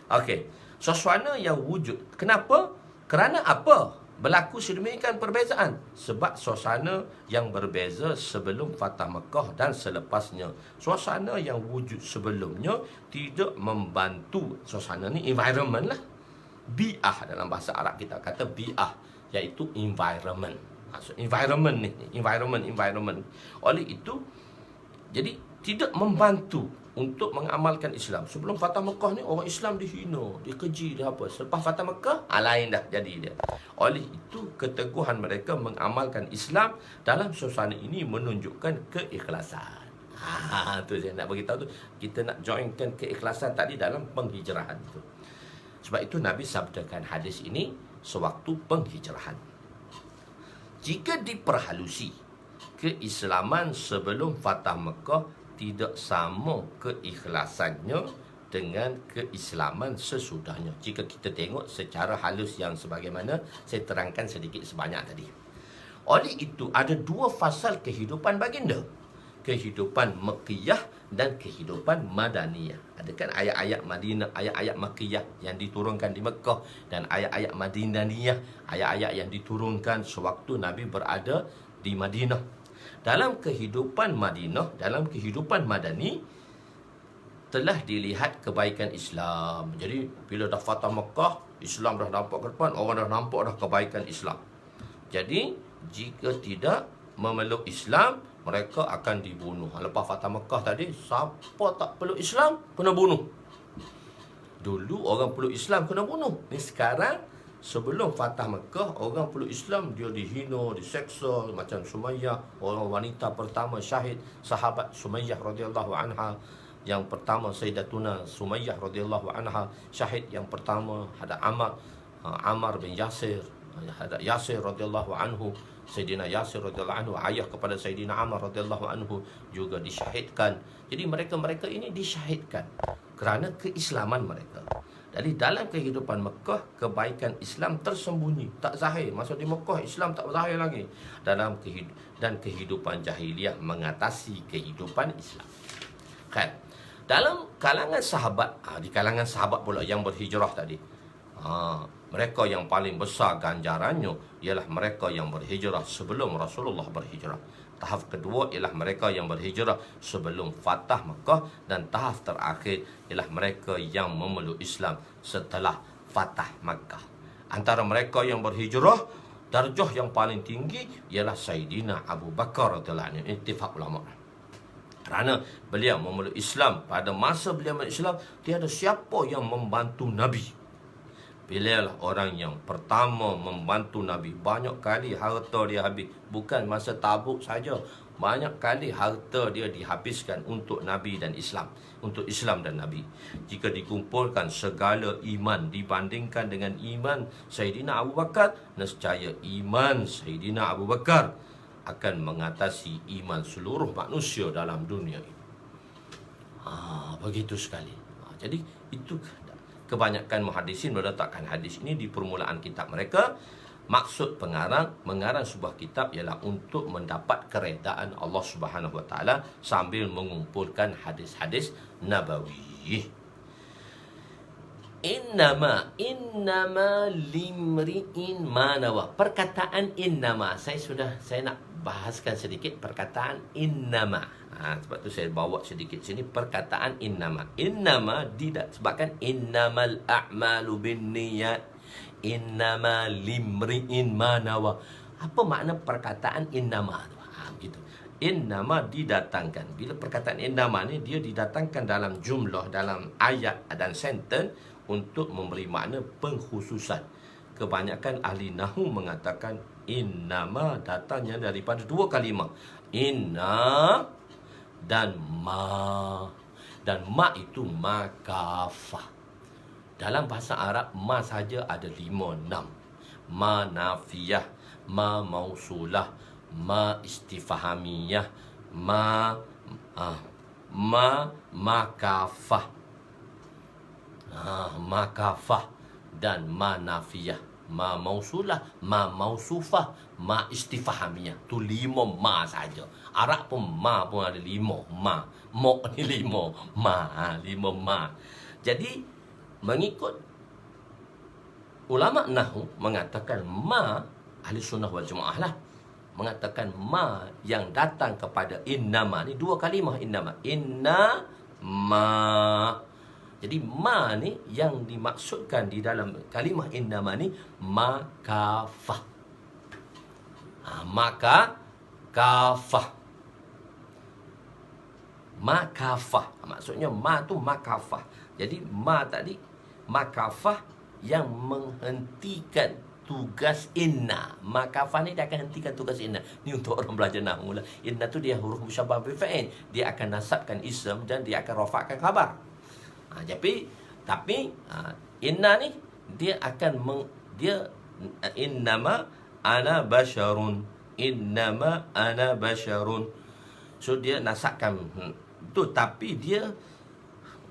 Okey, suasana yang wujud. Kenapa? Kerana apa? Berlaku sedemikian perbezaan sebab suasana yang berbeza sebelum Fatah Mekah dan selepasnya. Suasana yang wujud sebelumnya tidak membantu. Suasana ni environment lah. Bi'ah dalam bahasa Arab kita kata bi'ah, iaitu environment. Maksud environment ni, environment. Oleh itu, jadi tidak membantu untuk mengamalkan Islam. Sebelum Fatah Mekah ni orang Islam dihina, dikeji, dia apa. Selepas Fatah Mekah, lain dah jadi dia. Oleh itu, keteguhan mereka mengamalkan Islam dalam suasana ini menunjukkan keikhlasan. Tu saya nak beritahu tu. Kita nak joinkan keikhlasan tadi dalam penghijrahan tu. Sebab itu Nabi sabdakan hadis ini sewaktu penghijrahan. Jika diperhalusi, keislaman sebelum Fatah Mekah tidak sama keikhlasannya dengan keislaman sesudahnya. Jika kita tengok secara halus yang sebagaimana saya terangkan sedikit sebanyak tadi. Oleh itu, ada dua fasal kehidupan baginda. Kehidupan Makkiyah dan kehidupan Madaniyah. Ada kan ayat-ayat Madinah, ayat-ayat Makkiyah yang diturunkan di Mekah, dan ayat-ayat Madinaniyah, ayat-ayat yang diturunkan sewaktu Nabi berada di Madinah. Dalam kehidupan Madinah, dalam kehidupan Madani, telah dilihat kebaikan Islam. Jadi bila dah Fatah Mekah, Islam dah nampak ke depan, orang dah nampak dah kebaikan Islam. Jadi jika tidak memeluk Islam, mereka akan dibunuh. Lepas Fatah Mekah tadi, siapa tak peluk Islam, kena bunuh. Dulu orang peluk Islam kena bunuh. Ni sekarang, sebelum Fatah Mekah, orang peluk Islam, dia dihina, diseksa. Macam Sumayyah, orang wanita pertama syahid, sahabat Sumayyah radhiyallahu anha. Yang pertama Sayyidatuna Sumayyah radhiyallahu anha, syahid yang pertama. Ada Ammar bin Yasir, ada Yasir radhiyallahu anhu. Sayyidina Yasir radhiyallahu anhu, ayah kepada Sayyidina Ammar radhiyallahu anhu, juga disyahidkan. Jadi mereka-mereka ini disyahidkan kerana keislaman mereka. Jadi dalam kehidupan Mekah, kebaikan Islam tersembunyi, tak zahir. Maksud di Mekah, Islam tak zahir lagi. Dan kehidupan jahiliyah mengatasi kehidupan Islam. Kan? Dalam kalangan sahabat, di kalangan sahabat pula yang berhijrah tadi, mereka yang paling besar ganjarannya ialah mereka yang berhijrah sebelum Rasulullah berhijrah. Tahap kedua ialah mereka yang berhijrah sebelum Fatah Mekah, dan tahap terakhir ialah mereka yang memeluk Islam setelah Fatah Mekah. Antara mereka yang berhijrah, darjah yang paling tinggi ialah Sayyidina Abu Bakar radhiyallahu anhu. Ittifaq ulama. Kerana beliau memeluk Islam, pada masa beliau memeluk Islam, tiada siapa yang membantu Nabi. Beliau lah orang yang pertama membantu Nabi. Banyak kali harta dia habis. Bukan masa Tabuk saja. Banyak kali harta dia dihabiskan untuk Nabi dan Islam. Untuk Islam dan Nabi. Jika dikumpulkan segala iman dibandingkan dengan iman Sayyidina Abu Bakar, nescaya iman Sayyidina Abu Bakar akan mengatasi iman seluruh manusia dalam dunia ini. Begitu sekali. Jadi itu kebanyakan muhaddisin meletakkan hadis ini di permulaan kitab mereka. Maksud mengarang sebuah kitab ialah untuk mendapat keredaan Allah Subhanahu Wa Taala sambil mengumpulkan hadis-hadis nabawi. Innama limri'in manawa. Perkataan innama, saya nak bahaskan sedikit perkataan innama. Sebab tu saya bawa sedikit sini perkataan innama. Innama sebabkan innamal a'malu binniyat, innama limri'in manawa. Apa makna perkataan innama tu? Begitu. Innama didatangkan. Bila perkataan innama ni dia didatangkan dalam jumlah, dalam ayat dan sentence untuk memberi makna pengkhususan. Kebanyakan ahli nahwu mengatakan innama datangnya daripada dua kalimah. Inna dan ma. Dan ma itu makafah. Dalam bahasa Arab, ma saja ada 5-6. Ma nafiyah, ma mausulah, ma istifahamiyah, makafah. Makafah dan ma nafiyah, ma mausulah, ma mausufah, ma istifahamiyah. Tu 5 ma saja. Arab pun ma pun ada 5 ma. Mok ni 5 ma, 5 ma. Jadi mengikut ulama nahwu mengatakan ma, ahli sunnah wal jamaah lah, mengatakan ma yang datang kepada innama ni 2 kalimah innama. Inna ma. Jadi ma ni yang dimaksudkan di dalam kalimah innama ni makafah. Maka kafah. Makafah. Maksudnya ma tu makafah. Jadi ma tadi makafah yang menghentikan tugas inna. Makafah ni dia akan hentikan tugas inna. Ni untuk orang belajar nahwu lah. Inna tu dia huruf musyabbah bil fa'il. Dia akan nasabkan ism dan dia akan rafa'kan khabar. Tapi inna ni dia akan innama ana basyarun. Innama ana basyarun. So dia nasabkan tu, tapi dia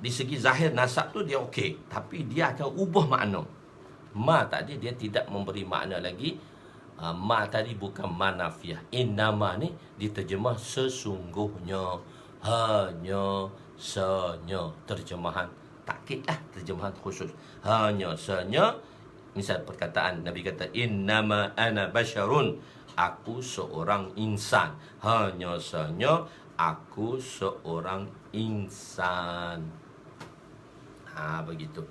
di segi zahir nasab tu dia okey, tapi dia akan ubah makna. Ma tadi dia tidak memberi makna lagi. Ma tadi bukan manafiyah. Innama ni diterjemah sesungguhnya, hanya, senya. Terjemahan takkid lah, terjemahan khusus. Hanya, senya. Misal perkataan Nabi kata innama ana basyarun, aku seorang insan. Hanya senya aku seorang insan. Begitu.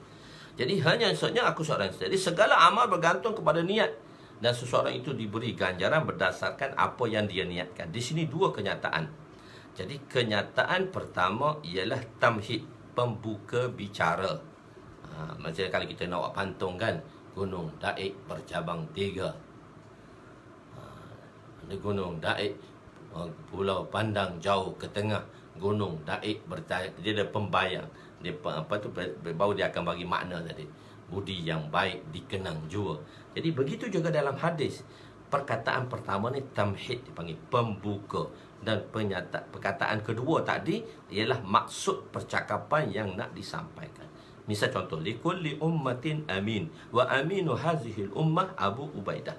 Jadi hanya senya aku seorang insan. Jadi segala amal bergantung kepada niat, dan seseorang itu diberi ganjaran berdasarkan apa yang dia niatkan. Di sini 2 kenyataan. Jadi kenyataan pertama ialah tamhid, pembuka bicara. Macam kalau kita nak buat pantun kan, Gunung Daik bercabang 3. Gunung Daik, pulau pandang jauh ke tengah. Gunung Daik dia ada pembayang. Dia baru dia akan bagi makna tadi. Budi yang baik dikenang jua. Jadi begitu juga dalam hadis. Perkataan pertama ni tamhid, dipanggil pembuka, dan perkataan kedua tadi ialah maksud percakapan yang nak disampaikan. Misal contoh, likulli ummatin amin wa aminu hazihil ummah Abu Ubaidah.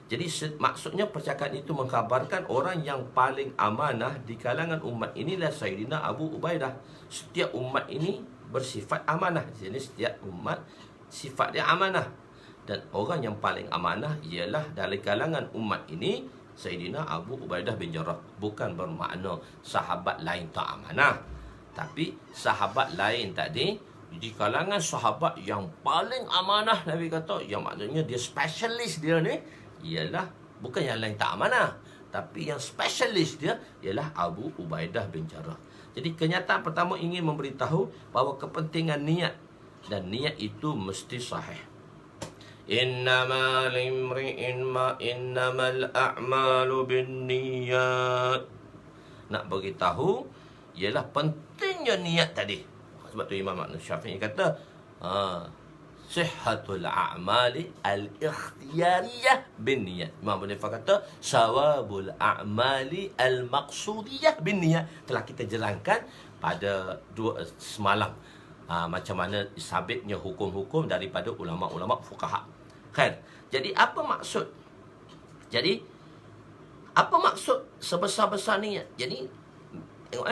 Jadi maksudnya percakapan itu mengkhabarkan orang yang paling amanah di kalangan umat inilah Sayyidina Abu Ubaidah. Setiap umat ini bersifat amanah. Jadi setiap umat sifat dia amanah. Dan orang yang paling amanah ialah dari kalangan umat ini Sayyidina Abu Ubaidah bin Jarrah. Bukan bermakna sahabat lain tak amanah, tapi sahabat lain tadi di kalangan sahabat yang paling amanah, Nabi kata, yang maknanya dia spesialis dia ni ialah bukan yang lain tak amanah, tapi yang spesialis dia ialah Abu Ubaidah bin Jarrah. Jadi kenyataan pertama ingin memberitahu bahawa kepentingan niat, dan niat itu mesti sahih. Innamal imri'in ma innamal a'malu binniyat. Nak beritahu ialah pentingnya niat tadi. Sebab tu Imam Syafi'i kata sihhatul a'mali al-ikhtiyariyah binniyat. Imam Hanifah kata sawabul a'mali al-maqsudiyah binniyat. Telah kita jerangkan pada semalam macam mana sabitnya hukum-hukum daripada ulama-ulama fuqaha. Khair. Jadi apa maksud? Jadi apa maksud sebesar-besar niat? Jadi tengok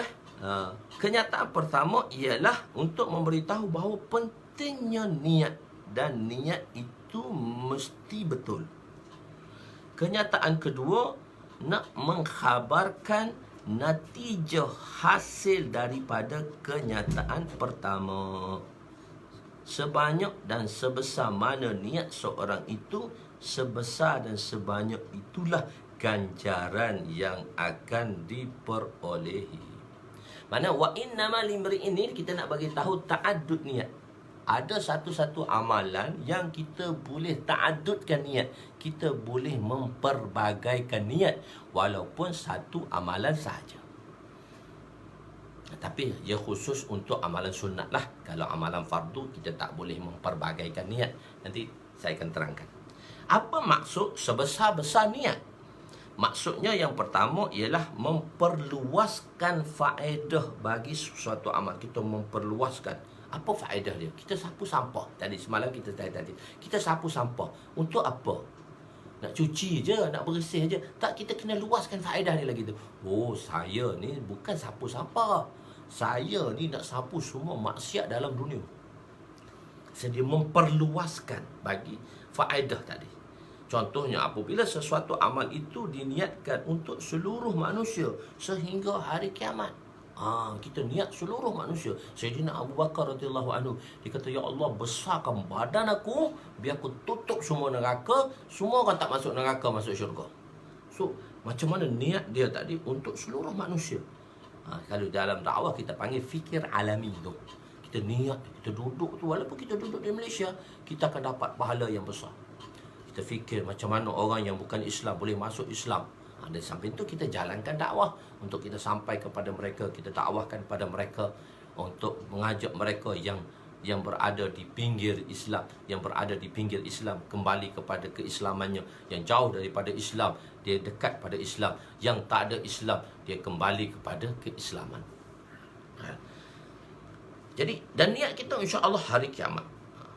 kenyataan pertama ialah untuk memberitahu bahawa pentingnya niat, dan niat itu mesti betul. Kenyataan kedua nak mengkhabarkan natijah hasil daripada kenyataan pertama. Sebanyak dan sebesar mana niat seorang itu, sebesar dan sebanyak itulah ganjaran yang akan diperolehi. Mana wa innamal limri ini kita nak bagi tahu ta'addud niat. Ada satu-satu amalan yang kita boleh ta'addudkan niat. Kita boleh memperbagaikan niat walaupun satu amalan sahaja. Tapi ia khusus untuk amalan sunat lah. Kalau amalan fardu kita tak boleh memperbagaikan niat. Nanti saya akan terangkan. Apa maksud sebesar-besar niat? Maksudnya yang pertama ialah memperluaskan faedah bagi suatu amal. Kita memperluaskan. Apa faedah dia? Kita sapu sampah. Tadi semalam kita tadi. Kita sapu sampah. Untuk apa? Nak cuci je, nak bersih je. Tak, kita kena luaskan faedah dia lagi tu. Oh, saya ni bukan sapu sampah. Saya ni nak sapu semua maksiat dalam dunia. Jadi memperluaskan bagi faedah tadi. Contohnya apabila sesuatu amal itu diniatkan untuk seluruh manusia sehingga hari kiamat. Kita niat seluruh manusia. Sayyidina Abu Bakar radhiyallahu anhu, dia kata, ya Allah, besarkan badan aku biar aku tutup semua neraka, semua orang tak masuk neraka masuk syurga. So, macam mana niat dia tadi untuk seluruh manusia? Kalau dalam dakwah kita panggil fikir alami tu. Kita niat, kita duduk tu, walaupun kita duduk di Malaysia, kita akan dapat pahala yang besar. Kita fikir macam mana orang yang bukan Islam boleh masuk Islam. Dan sampai itu kita jalankan dakwah untuk kita sampai kepada mereka, kita dakwahkan kepada mereka untuk mengajak mereka yang berada di pinggir Islam, yang berada di pinggir Islam kembali kepada keislamannya, yang jauh daripada Islam dia dekat pada Islam, yang tak ada Islam dia kembali kepada keislaman. Jadi dan niat kita insya-Allah hari kiamat.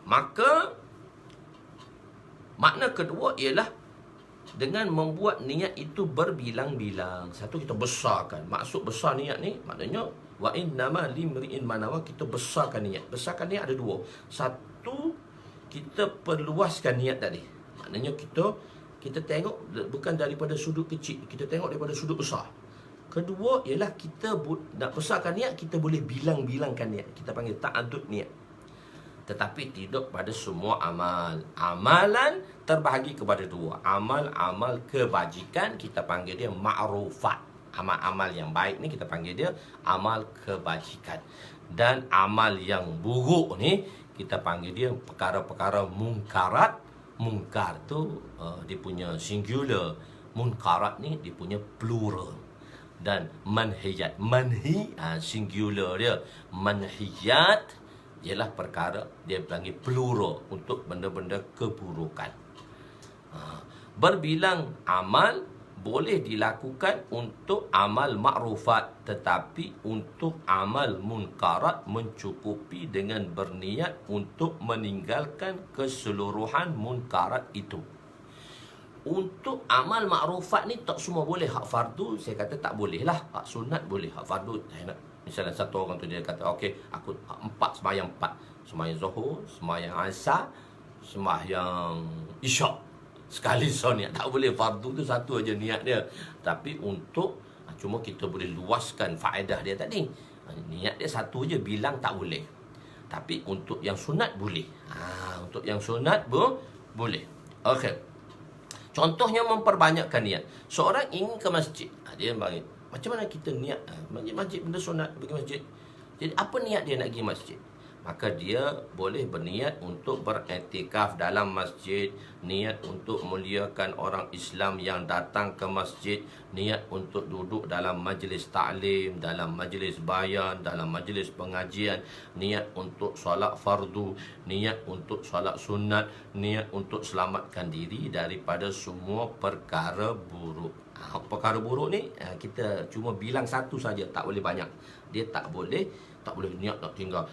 Maka makna kedua ialah dengan membuat niat itu berbilang-bilang. Satu, kita besarkan. Maksud besar niat ni maknanya wa innama limri'in manawa, kita besarkan niat. Besarkan niat ada dua. Satu, kita perluaskan niat tadi. Maknanya kita tengok bukan daripada sudut kecil, kita tengok daripada sudut besar. Kedua ialah kita nak besarkan niat, kita boleh bilang-bilangkan niat. Kita panggil ta'addud niat. Tetapi tidak pada semua amal. Amalan terbahagi kepada dua. Amal-amal kebajikan kita panggil dia ma'rufat. Amal-amal yang baik ni kita panggil dia amal kebajikan. Dan amal yang buruk ni kita panggil dia perkara-perkara mungkarat. Mungkar tu dia punya singular. Munkarat ni dia punya plural. Dan manhiyat. Manhi singular dia. Manhiyat ialah perkara dia panggil plural untuk benda-benda keburukan. Berbilang amal boleh dilakukan untuk amal ma'rufat, tetapi untuk amal munkarat mencukupi dengan berniat untuk meninggalkan keseluruhan munkarat itu. Untuk amal ma'rufat ni tak semua boleh. Hak fardu saya kata tak boleh lah. Hak sunat boleh. Hak fardu saya nak. Misalnya satu orang tu dia kata, okey, aku sembahyang 4. Sembahyang Zuhur, sembahyang Asar, sembahyang Isyak. Sekali niat. Tak boleh, fardu tu satu aja niat dia. Tapi untuk, cuma kita boleh luaskan faedah dia tadi. Niat dia satu aja, bilang tak boleh. Tapi untuk yang sunat boleh. Untuk yang sunat boleh. Okey. Contohnya memperbanyakkan niat. Seorang ingin ke masjid. Dia bagi, macam mana kita niat? Masjid benda sunat, pergi masjid. Jadi apa niat dia nak pergi masjid? Maka dia boleh berniat untuk beriktikaf dalam masjid, niat untuk muliakan orang Islam yang datang ke masjid, niat untuk duduk dalam majlis ta'lim, dalam majlis bayan, dalam majlis pengajian, niat untuk solat fardu, niat untuk solat sunat, niat untuk selamatkan diri daripada semua perkara buruk. Perkara buruk ni kita cuma bilang satu saja, tak boleh banyak. Dia tak boleh niat nak tinggal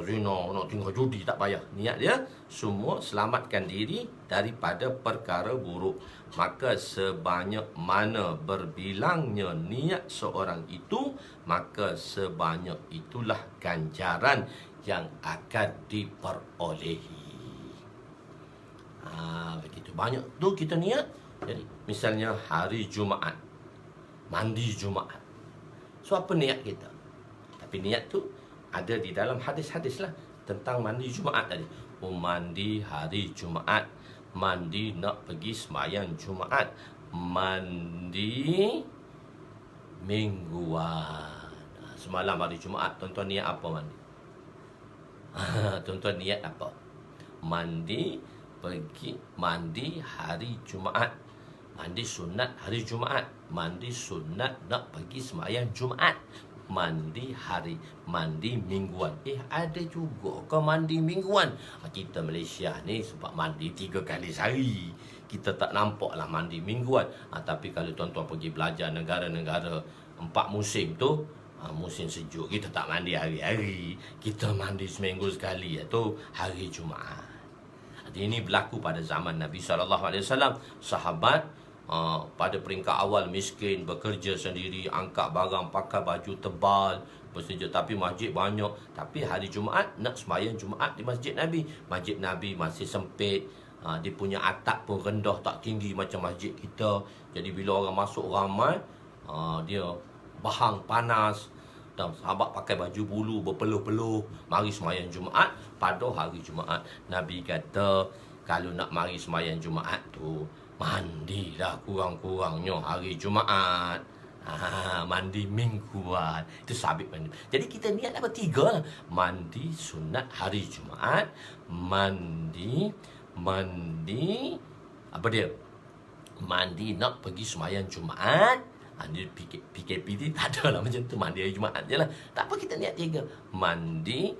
zina, nak tinggal judi, tak payah. Niat dia semua selamatkan diri daripada perkara buruk. Maka sebanyak mana berbilangnya niat seorang itu, maka sebanyak itulah ganjaran yang akan diperolehi. Begitu banyak tu kita niat. Jadi misalnya hari Jumaat, mandi Jumaat. So apa niat kita? Tapi niat tu ada di dalam hadis-hadis lah tentang mandi Jumaat tadi. Mandi hari Jumaat, mandi nak pergi sembahyang Jumaat, mandi mingguan. Semalam hari Jumaat, tuan-tuan niat apa mandi? Tuan-tuan niat apa? Pergi mandi hari Jumaat, mandi sunat hari Jumaat, mandi sunat nak pergi sembahyang Jumaat. mandi mingguan. Ada juga ke mandi mingguan? Kita Malaysia ni sebab mandi 3 kali sehari, kita tak nampak lah mandi mingguan. Tapi kalau tuan-tuan pergi belajar negara-negara 4 musim tu, musim sejuk kita tak mandi hari-hari, kita mandi seminggu sekali, iaitu hari Jumaat. Ini berlaku pada zaman Nabi SAW. Sahabat pada peringkat awal miskin, bekerja sendiri, angkat barang, pakai baju tebal, bersejuk, tapi masjid banyak. Tapi hari Jumaat nak sembahyang Jumaat di masjid Nabi. Masjid Nabi masih sempit, dia punya atap pun rendah, tak tinggi macam masjid kita. Jadi bila orang masuk ramai, dia bahang panas. Dan sahabat pakai baju bulu berpeluh-peluh, mari sembahyang Jumaat. Pada hari Jumaat, Nabi kata, kalau nak mari sembahyang Jumaat tu, mandilah kurang-kurangnya hari Jumaat. Mandi mingguan. Itu sabit mandi. Jadi kita niat apa? 3 lah. Mandi sunat hari Jumaat, mandi apa dia? Mandi nak pergi sembahyang Jumaat. Dia PKP tak ada lah macam tu, mandi hari Jumaat je lah. Tak apa, kita niat 3. Mandi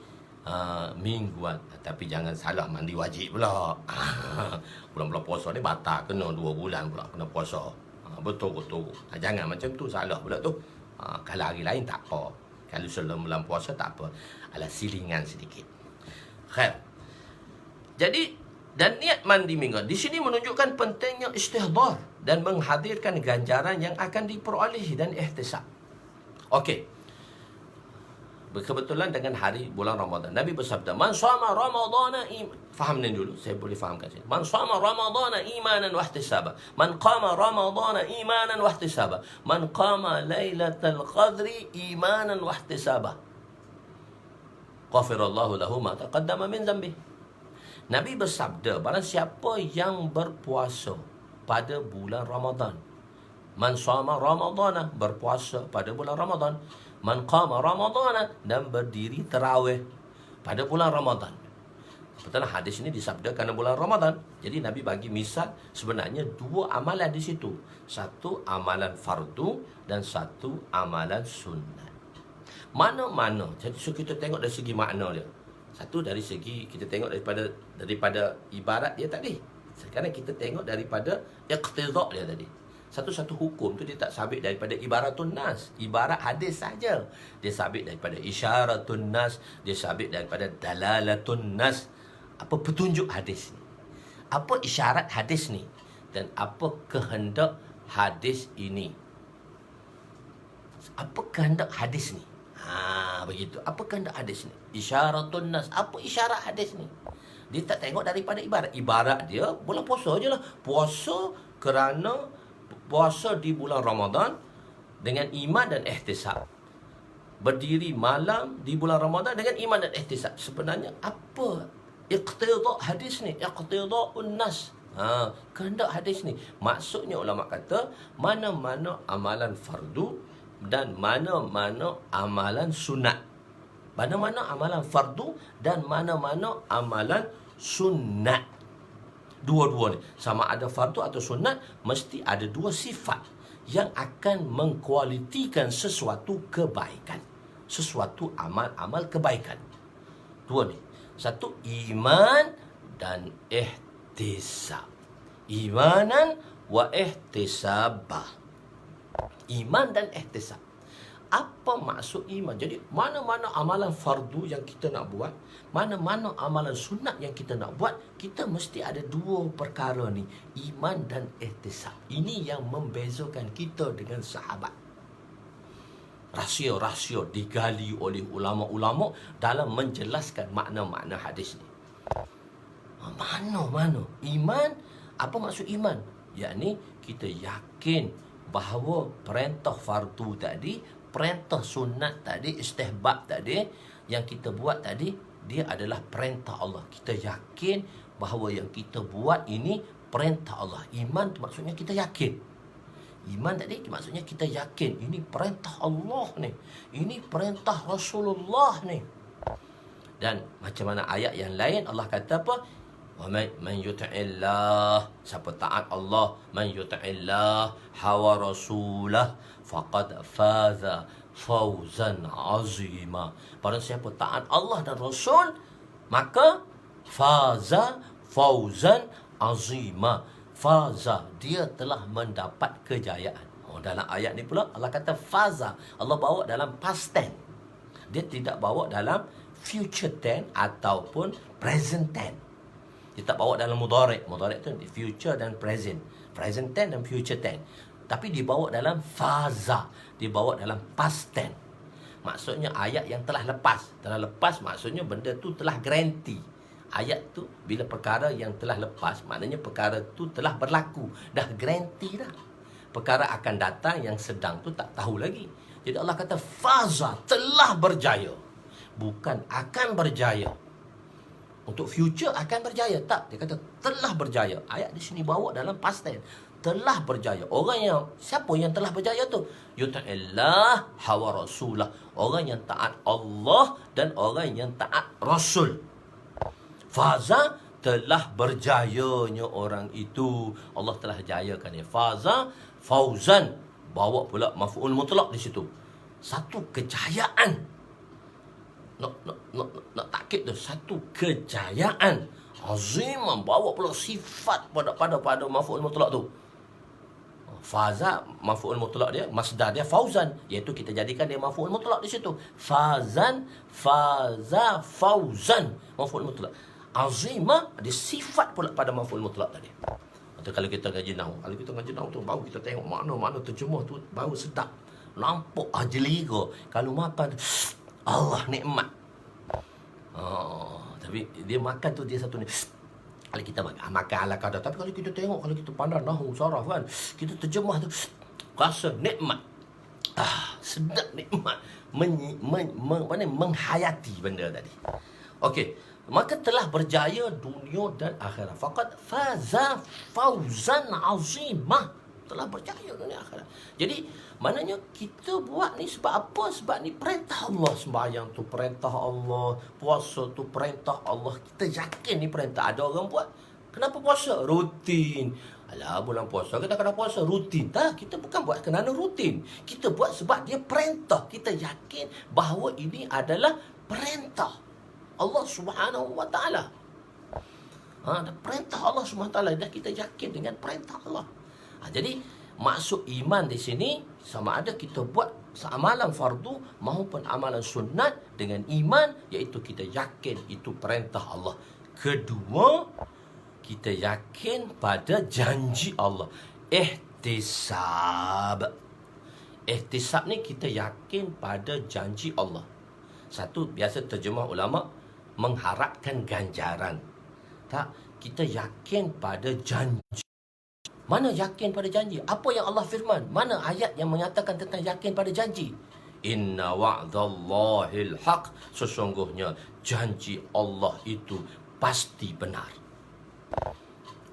mingguan. Tapi jangan salah mandi wajib pula. Bulan-bulan puasa ni batal, kena 2 bulan pula kena puasa. Betul-betul. Jangan macam tu, salah pula tu. Kalau hari lain tak apa. Kalau sebelum bulan puasa tak apa. Alah, silingan sedikit. Khair. Jadi, dan niat mandi mingguan di sini menunjukkan pentingnya istihdar dan menghadirkan ganjaran yang akan diperoleh dan ihtisab. Okey. Berkebetulan dengan hari bulan Ramadan, Nabi bersabda, "Man shama Ramadana faham ni dulu, saya boleh fahamkan sini. Man shama Ramadana imanan wa ihtisaba, man qama Ramadana imanan wa ihtisaba, man qama Lailatul Qadri imanan wa ihtisaba, ghafirallahu lahu ma taqaddama min dhanbi." Nabi bersabda, barang siapa yang berpuasa pada bulan Ramadan, man shama Ramadana, berpuasa pada bulan Ramadan, man qama Ramadana, dan berdiri tarawih pada bulan Ramadan. Betul, hadis ini disabda kerana bulan Ramadan. Jadi Nabi bagi misal, sebenarnya 2 amalan di situ. Satu amalan fardu dan satu amalan sunat. Mana-mana. Jadi so kita tengok dari segi makna dia. Satu dari segi kita tengok daripada ibarat dia tadi. Sekarang kita tengok daripada iqtida dia tadi. Satu-satu hukum tu dia tak sabit daripada ibaratun nas, ibarat hadis saja. Dia sabit daripada isyaratun nas, dia sabit daripada dalalatun nas. Apa petunjuk hadis ni? Apa isyarat hadis ni? Dan apa kehendak hadis ini? Apa kehendak hadis ni? Begitu. Apa kehendak hadis ni? Isyaratun nas. Apa isyarat hadis ni? Dia tak tengok daripada ibarat. Ibarat dia bulan puasa je lah. Puasa kerana puasa di bulan Ramadan dengan iman dan ihtisab. Berdiri malam di bulan Ramadan dengan iman dan ihtisab. Sebenarnya apa iqtida hadis ni? Iqtida'un nas. Kehendak hadis ni. Maksudnya ulama kata, mana-mana amalan fardu dan mana-mana amalan sunat. Mana-mana amalan fardu dan mana-mana amalan sunat. Dua-dua ni, sama ada fardu atau sunat, mesti ada 2 sifat yang akan mengkualitikan sesuatu kebaikan, sesuatu amal-amal kebaikan. 2 ni. Satu, iman dan ihtisab. Imanan wa ihtisabah. Iman dan ihtisab. Apa maksud iman? Jadi mana-mana amalan fardu yang kita nak buat, mana-mana amalan sunat yang kita nak buat, kita mesti ada 2 perkara ni, iman dan ihtisab. Ini yang membezakan kita dengan sahabat. Rahsia-rahsia digali oleh ulama-ulama dalam menjelaskan makna-makna hadis ni. Mana-mana iman, apa maksud iman? Yakni kita yakin bahawa perintah fardu tadi, perintah sunat tadi, istihbab tadi yang kita buat tadi, dia adalah perintah Allah. Kita yakin bahawa yang kita buat ini perintah Allah. Iman tu maksudnya kita yakin. Iman tadi maksudnya kita yakin ini perintah Allah ni, ini perintah Rasulullah ni. Dan macam mana ayat yang lain Allah kata apa? Man yuti'illah, siapa taat Allah, man yuti'illah hawa rasulah faqad faza fawzan azima. Barang siapa taat Allah dan Rasul, maka faza fawzan azima. Faza, dia telah mendapat kejayaan. Dalam ayat ni pula Allah kata faza. Allah bawa dalam past tense. Dia tidak bawa dalam future tense ataupun present tense. Dia tak bawa dalam mudhari'. Mudhari' tu future dan present. Present tense dan future tense. Tapi dibawa dalam faza. Dibawa dalam past tense. Maksudnya ayat yang telah lepas. Telah lepas maksudnya benda tu telah guarantee. Ayat tu bila perkara yang telah lepas, maknanya perkara tu telah berlaku. Dah guarantee dah. Perkara akan datang yang sedang tu tak tahu lagi. Jadi Allah kata faza, telah berjaya. Bukan akan berjaya. Untuk future akan berjaya. Tak, dia kata telah berjaya. Ayat di sini bawa dalam past tense. Telah berjaya. Siapa yang telah berjaya tu? Yuta'illah hawa rasulah. Orang yang taat Allah dan orang yang taat Rasul. Faza, telah berjayanya orang itu. Allah telah jayakan dia. Faza, fauzan. Bawa pula maf'ul mutlaq di situ. Satu kejayaan. Nak takkid tu. Satu kejayaan. Azimah. Bawa pula sifat pada maf'ul mutlaq tu. Faza, maf'ul mutlaq dia, masdar dia fauzan, iaitu kita jadikan dia maf'ul mutlaq di situ. Fazan, faza, fauzan, maf'ul mutlaq. Azimah, ada sifat pula pada maf'ul mutlaq tadi. Atau kalau kita ngaji nahwu, tu baru kita tengok makna terjemah tu baru sedap. Nampak ajliga. Kalau makan Allah nikmat. Tapi dia makan tu dia satu ni. Kalau kita makan ala kadar. Tapi kalau kita tengok, kalau kita pandang nahwu saraf kan, kita terjemah tu rasa nikmat. Sedap nikmat. Menghayati benda tadi. Okey, maka telah berjaya dunia dan akhirat. Faqad faza fawzan azimah. Telah berjaya dunia akhirat. Jadi maknanya kita buat ni sebab apa? Sebab ni perintah Allah. Sembahyang tu perintah Allah, puasa tu perintah Allah. Kita yakin ni perintah. Ada orang buat, kenapa puasa? Rutin. Alah, bulan puasa kita kena puasa rutin. Tak, kita bukan buat kerana rutin. Kita buat sebab dia perintah. Kita yakin bahawa ini adalah perintah Allah Subhanahu Wa Taala. Perintah Allah Subhanahu Wa Taala. Dah kita yakin dengan perintah Allah. Jadi maksud iman di sini sama ada kita buat amalan fardu maupun amalan sunat dengan iman, iaitu kita yakin itu perintah Allah. Kedua, kita yakin pada janji Allah. Ihtisab. Ihtisab ni kita yakin pada janji Allah. Satu, biasa terjemah ulama mengharapkan ganjaran. Tak, kita yakin pada janji. Mana yakin pada janji? Apa yang Allah firman? Mana ayat yang menyatakan tentang yakin pada janji? Inna wa'dallahil haq. Sesungguhnya janji Allah itu pasti benar.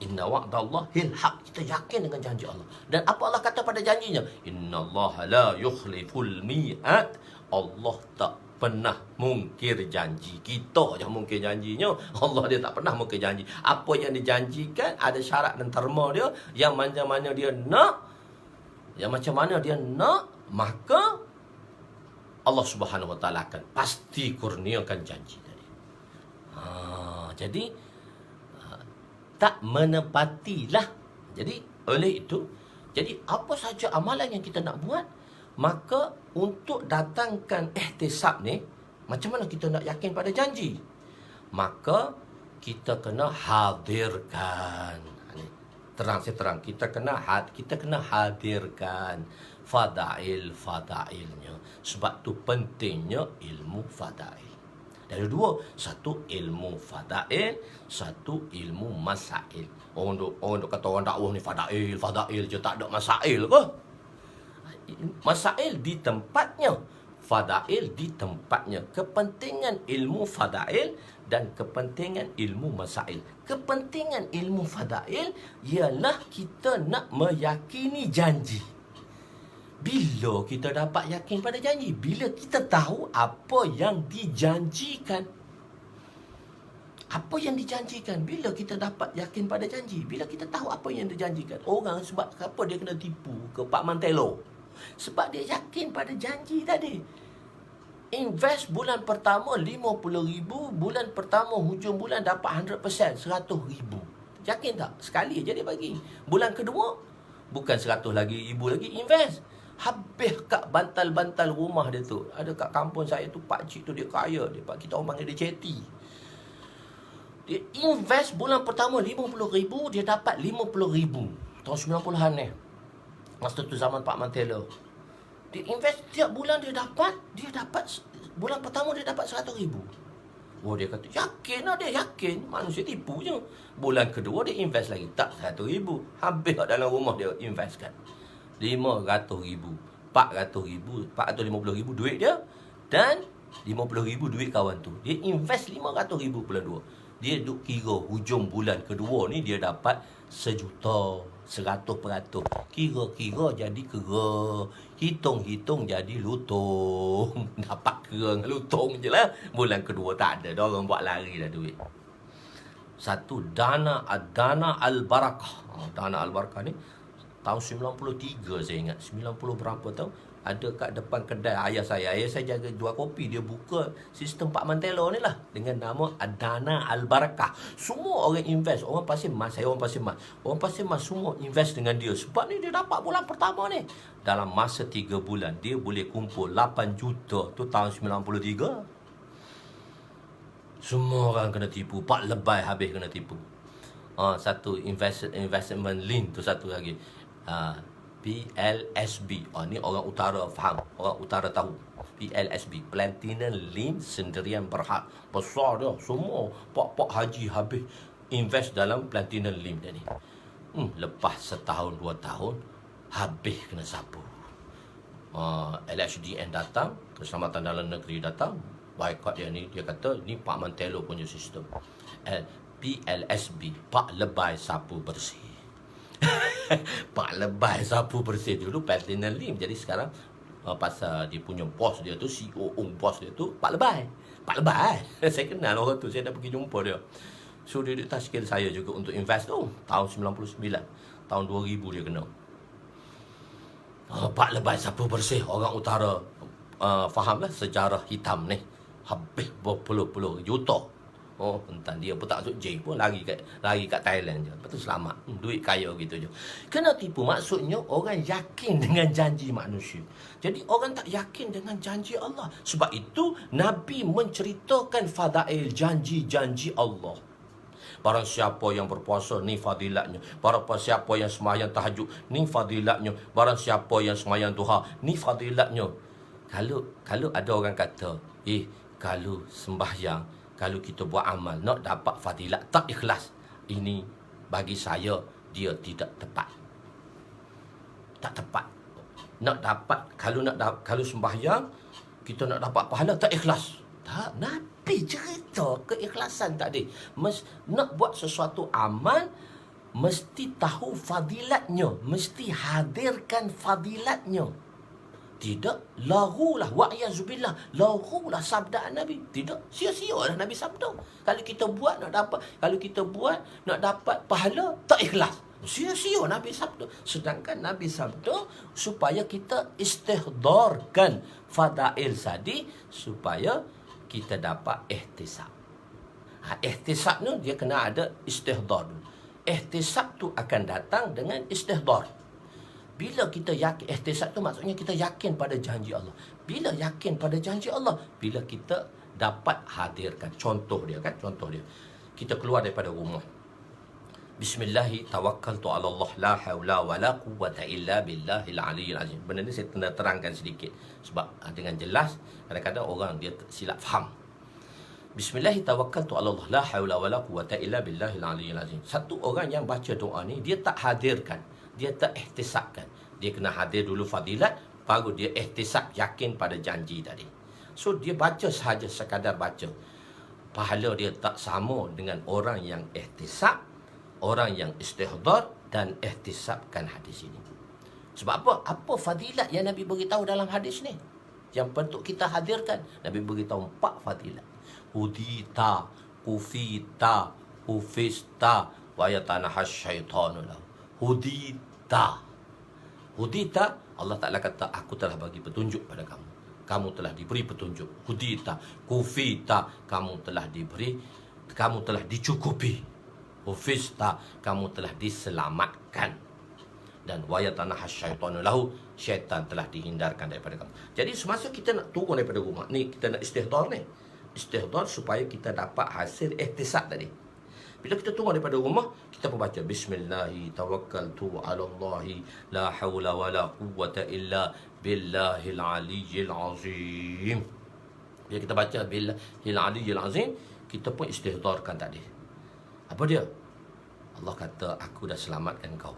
Inna wa'dallahil haq. Kita yakin dengan janji Allah. Dan apa Allah kata pada janjinya? Inna Allah la yukhliful mi'at. Allah tak pernah mungkir janji. Kita je mungkir janjinya. Allah dia tak pernah mungkir janji. Apa yang dijanjikan ada syarat dan terma dia. Yang mana-mana dia nak, maka Allah Subhanahu Wa Taala akan pasti kurniakan janji tadi. Jadi tak menepatilah. Jadi oleh itu, jadi apa saja amalan yang kita nak buat, maka untuk datangkan ihtisab ni, macam mana kita nak yakin pada janji? Maka kita kena hadirkan. Saya terang. Kita kena hadirkan fadailnya. Sebab tu pentingnya ilmu fadail. Dari dua, satu ilmu fadail, satu ilmu masail. Orang duk kata orang dakwah ni fadail je, tak ada masail ke? Masail di tempatnya, fadail di tempatnya. Kepentingan ilmu fadail dan kepentingan ilmu masail. Kepentingan ilmu fadail ialah kita nak meyakini janji. Bila kita dapat yakin pada janji? Bila kita tahu apa yang dijanjikan. Apa yang dijanjikan? Bila kita dapat yakin pada janji? Bila kita tahu apa yang dijanjikan. Orang sebab apa dia kena tipu ke Pak Mantelo? Sebab dia yakin pada janji tadi. Invest bulan pertama 50,000, bulan pertama hujung bulan dapat 100%, 100,000. Yakin tak? Sekali je dia bagi. Bulan kedua, bukan 100 lagi, ribu lagi, invest. Habis kat bantal-bantal rumah dia tu. Ada kat kampung saya tu, pakcik tu dia kaya. Kita orang panggil dia ceti. Dia invest bulan pertama 50,000, dia dapat 50,000. Tahun 90-an ni. Masa tu zaman Pak Mantelo. Dia invest tiap bulan dia dapat bulan pertama dia dapat 100,000. Oh, dia kata yakin lah, dia yakin. Manusia tipu je. Bulan kedua dia invest lagi, tak 100,000. Habis dalam rumah dia investkan 500,000, 400,000, 450,000 duit dia, dan 50,000 duit kawan tu. Dia invest 500,000 bulan 2. Dia duk kira hujung bulan kedua ni dia dapat 1,000,000, 100%. Kira-kira jadi kera, hitung-hitung jadi lutung. Dapat kera dengan lutung je lah. Bulan kedua tak ada, dia orang buat lari dah duit. Satu, dana al-barakah. Dana al-barakah ni tahun 93 saya ingat. 90 berapa tahun. Ada kat depan kedai ayah saya. Ayah saya jaga jual kopi. Dia buka sistem Pak Mantelo ni lah. Dengan nama Dana Al-Barakah. Semua orang invest. Orang Pasir Mas. Saya orang Pasir Mas. Orang Pasir Mas semua invest dengan dia. Sebab ni dia dapat bulan pertama ni. Dalam masa 3 bulan. Dia boleh kumpul 8 juta. Tu tahun 93. Semua orang kena tipu. Pak lebay habis kena tipu. Satu investment link tu satu lagi. PLSB. Ni orang utara faham. Orang utara tahu. PLSB, Platinum Link Sendirian Berhad. Besar dia. Semua pak-pak haji habis invest dalam Platinum Link tadi. Lepas setahun 2 tahun habis kena sapu. LHDN datang, Keselamatan Dalam Negeri datang, boycott dia ni. Dia kata ni Pak Mantelo punya sistem. PLSB, Pak Lebay Sapu Bersih. Pak Lebay Sapu Bersih dulu Platinum Lim. Jadi sekarang pasal dia punya bos dia tu, CEO bos dia tu Pak Lebay. Pak Lebay saya kenal orang tu, saya dah pergi jumpa dia. So dia touch skill saya juga untuk invest tu. Tahun 99, tahun 2000 dia kena. Pak Lebay Sapu Bersih. Orang utara fahamlah sejarah hitam ni. Habis berpuluh-puluh juta. Entah dia pun tak masuk jail pun, lari kat Thailand je. Lepas tu selamat. Duit kaya gitu je. Kena tipu, maksudnya orang yakin dengan janji manusia. Jadi orang tak yakin dengan janji Allah. Sebab itu Nabi menceritakan fadail janji-janji Allah. Barang siapa yang berpuasa, ni fadilatnya. Barang siapa yang sembahyang tahajud, ni fadilatnya. Barang siapa yang sembahyang duha, ni fadilatnya. Kalau ada orang kata, kalau sembahyang, kalau kita buat amal nak dapat fadilat tak ikhlas, ini bagi saya dia tidak tepat. Tak tepat. Nak dapat kalau sembahyang kita nak dapat pahala tak ikhlas. Tak, Nabi cerita keikhlasan tadi. Nak buat sesuatu amal mesti tahu fadilatnya, mesti hadirkan fadilatnya. Tidak lahulah wa'yazubillah, lahulah sabda Nabi. Tidak, sia-sia lah Nabi sabda. Kalau kita buat nak dapat pahala tak ikhlas, sia-sia Nabi sabda. Sedangkan Nabi sabda supaya kita istihdarkan fadail tadi, supaya kita dapat ihtisab. Ihtisab tu dia kena ada istihdar. Ihtisab tu akan datang dengan istihdar. Bila kita yakin, ihtisab tu maksudnya kita yakin pada janji Allah. Bila yakin pada janji Allah, bila kita dapat hadirkan. Contoh dia. Kita keluar daripada rumah. Bismillahi tawakkaltu ala Allah, la hawla wa la quwwata illa billahil aliyyil azim. Benda ni saya kena terangkan sedikit. Sebab dengan jelas, kadang-kadang orang dia silap faham. Bismillahi tawakkaltu ala Allah, la hawla wa la quwwata illa billahil aliyyil azim. Satu orang yang baca doa ni, dia tak hadirkan, dia tak ihtisabkan. Dia kena hadir dulu fadilat, baru dia ihtisab, yakin pada janji tadi. So dia baca sahaja sekadar baca. Pahala dia tak sama dengan orang yang ihtisab, orang yang istihdar dan ihtisabkan hadis ini. Sebab apa? Apa fadilat yang Nabi beritahu dalam hadis ni? Yang perlu kita hadirkan. Nabi beritahu 4 fadilat. Hudita, kufita, hufista, wa yatanahas syaitanu lahu. Hudita. Hudita, Allah Ta'ala kata, aku telah bagi petunjuk pada kamu. Kamu telah diberi petunjuk. Hudita, kufita, kamu telah dicukupi. Hufista, kamu telah diselamatkan. Dan wayatanahas syaitanu lahu, syaitan telah dihindarkan daripada kamu. Jadi semasa kita nak turun daripada rumah ni, kita nak istihdar ni. Istihdar supaya kita dapat hasil ihtisab tadi. Bila kita turun daripada rumah, kita pun baca Bismillahi tawakkaltu ala Allahi la hawla wa la quwwata illa billahil aliyyil azim. Bila kita baca billahil aliyyil azim, kita pun istihdarkan tadi. Apa dia? Allah kata, aku dah selamatkan kau.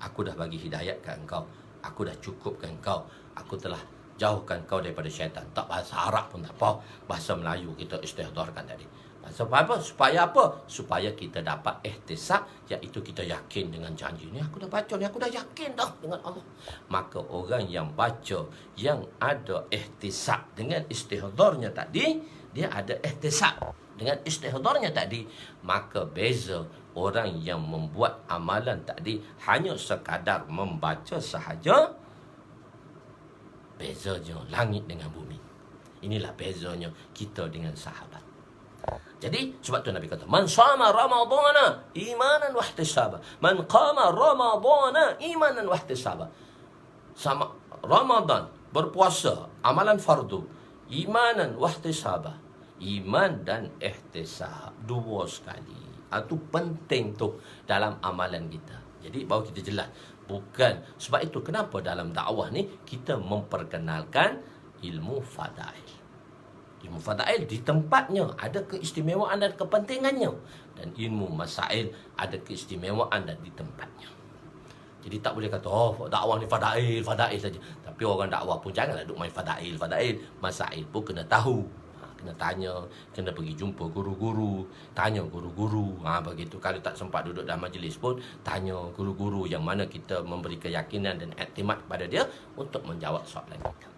Aku dah bagi hidayat ke engkau. Aku dah cukupkan kau. Aku telah jauhkan kau daripada syaitan. Tak bahasa Arab pun tak apa. Bahasa Melayu kita istihdarkan tadi. Supaya apa? Supaya kita dapat ihtisab, iaitu kita yakin dengan janji. Ni aku dah baca ni, aku dah yakin dah dengan Allah. Maka orang yang baca, yang ada ihtisab dengan istihdarnya tadi, dia ada ihtisab dengan istihdarnya tadi, maka beza orang yang membuat amalan tadi hanya sekadar membaca sahaja, bezanya langit dengan bumi. Inilah bezanya kita dengan sahabat. Jadi sebab tu Nabi kata, man shama ramadhana imanan wa ihtisaba, man qama ramadhana imanan wa ihtisaba. Sama Ramadan, berpuasa, amalan fardu, imanan wa ihtisaba. Iman dan ihtisab, dua sekali. Itu penting tu dalam amalan kita. Jadi baru kita jelas. Bukan sebab itu kenapa dalam dakwah ni kita memperkenalkan ilmu fadail. Ilmu fadail di tempatnya ada keistimewaan dan kepentingannya, dan ilmu masail ada keistimewaan dan di tempatnya. Jadi tak boleh kata dakwah ni fadail saja. Tapi orang dakwah pun janganlah duk main fadail. Masail pun kena tahu. Kena tanya, kena pergi jumpa guru-guru, tanya guru-guru. Begitu. Kalau tak sempat duduk dalam majlis pun, tanya guru-guru yang mana kita memberi keyakinan dan iktimat kepada dia untuk menjawab soalan kita.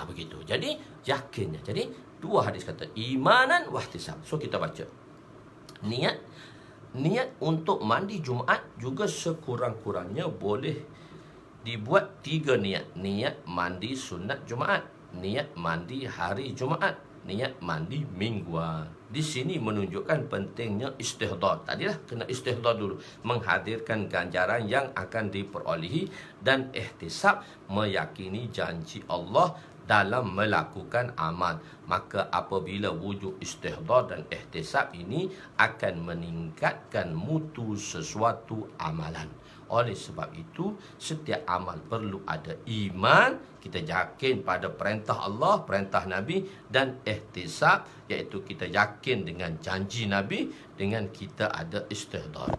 Begitu. Jadi yakinnya. Jadi dua hadis kata imanan wahtisab. So kita baca. Niat untuk mandi Jumaat juga sekurang-kurangnya boleh dibuat 3 niat. Niat mandi sunat Jumaat, niat mandi hari Jumaat, niat mandi mingguan. Di sini menunjukkan pentingnya istihdar. Tadilah kena istihdar dulu, menghadirkan ganjaran yang akan diperolehi, dan ihtisab, meyakini janji Allah dalam melakukan amal. Maka apabila wujud istihdar dan ihtisab ini akan meningkatkan mutu sesuatu amalan. Oleh sebab itu, setiap amal perlu ada iman, kita yakin pada perintah Allah, perintah Nabi, dan ihtisab, iaitu kita yakin dengan janji Nabi, dengan kita ada istihdar.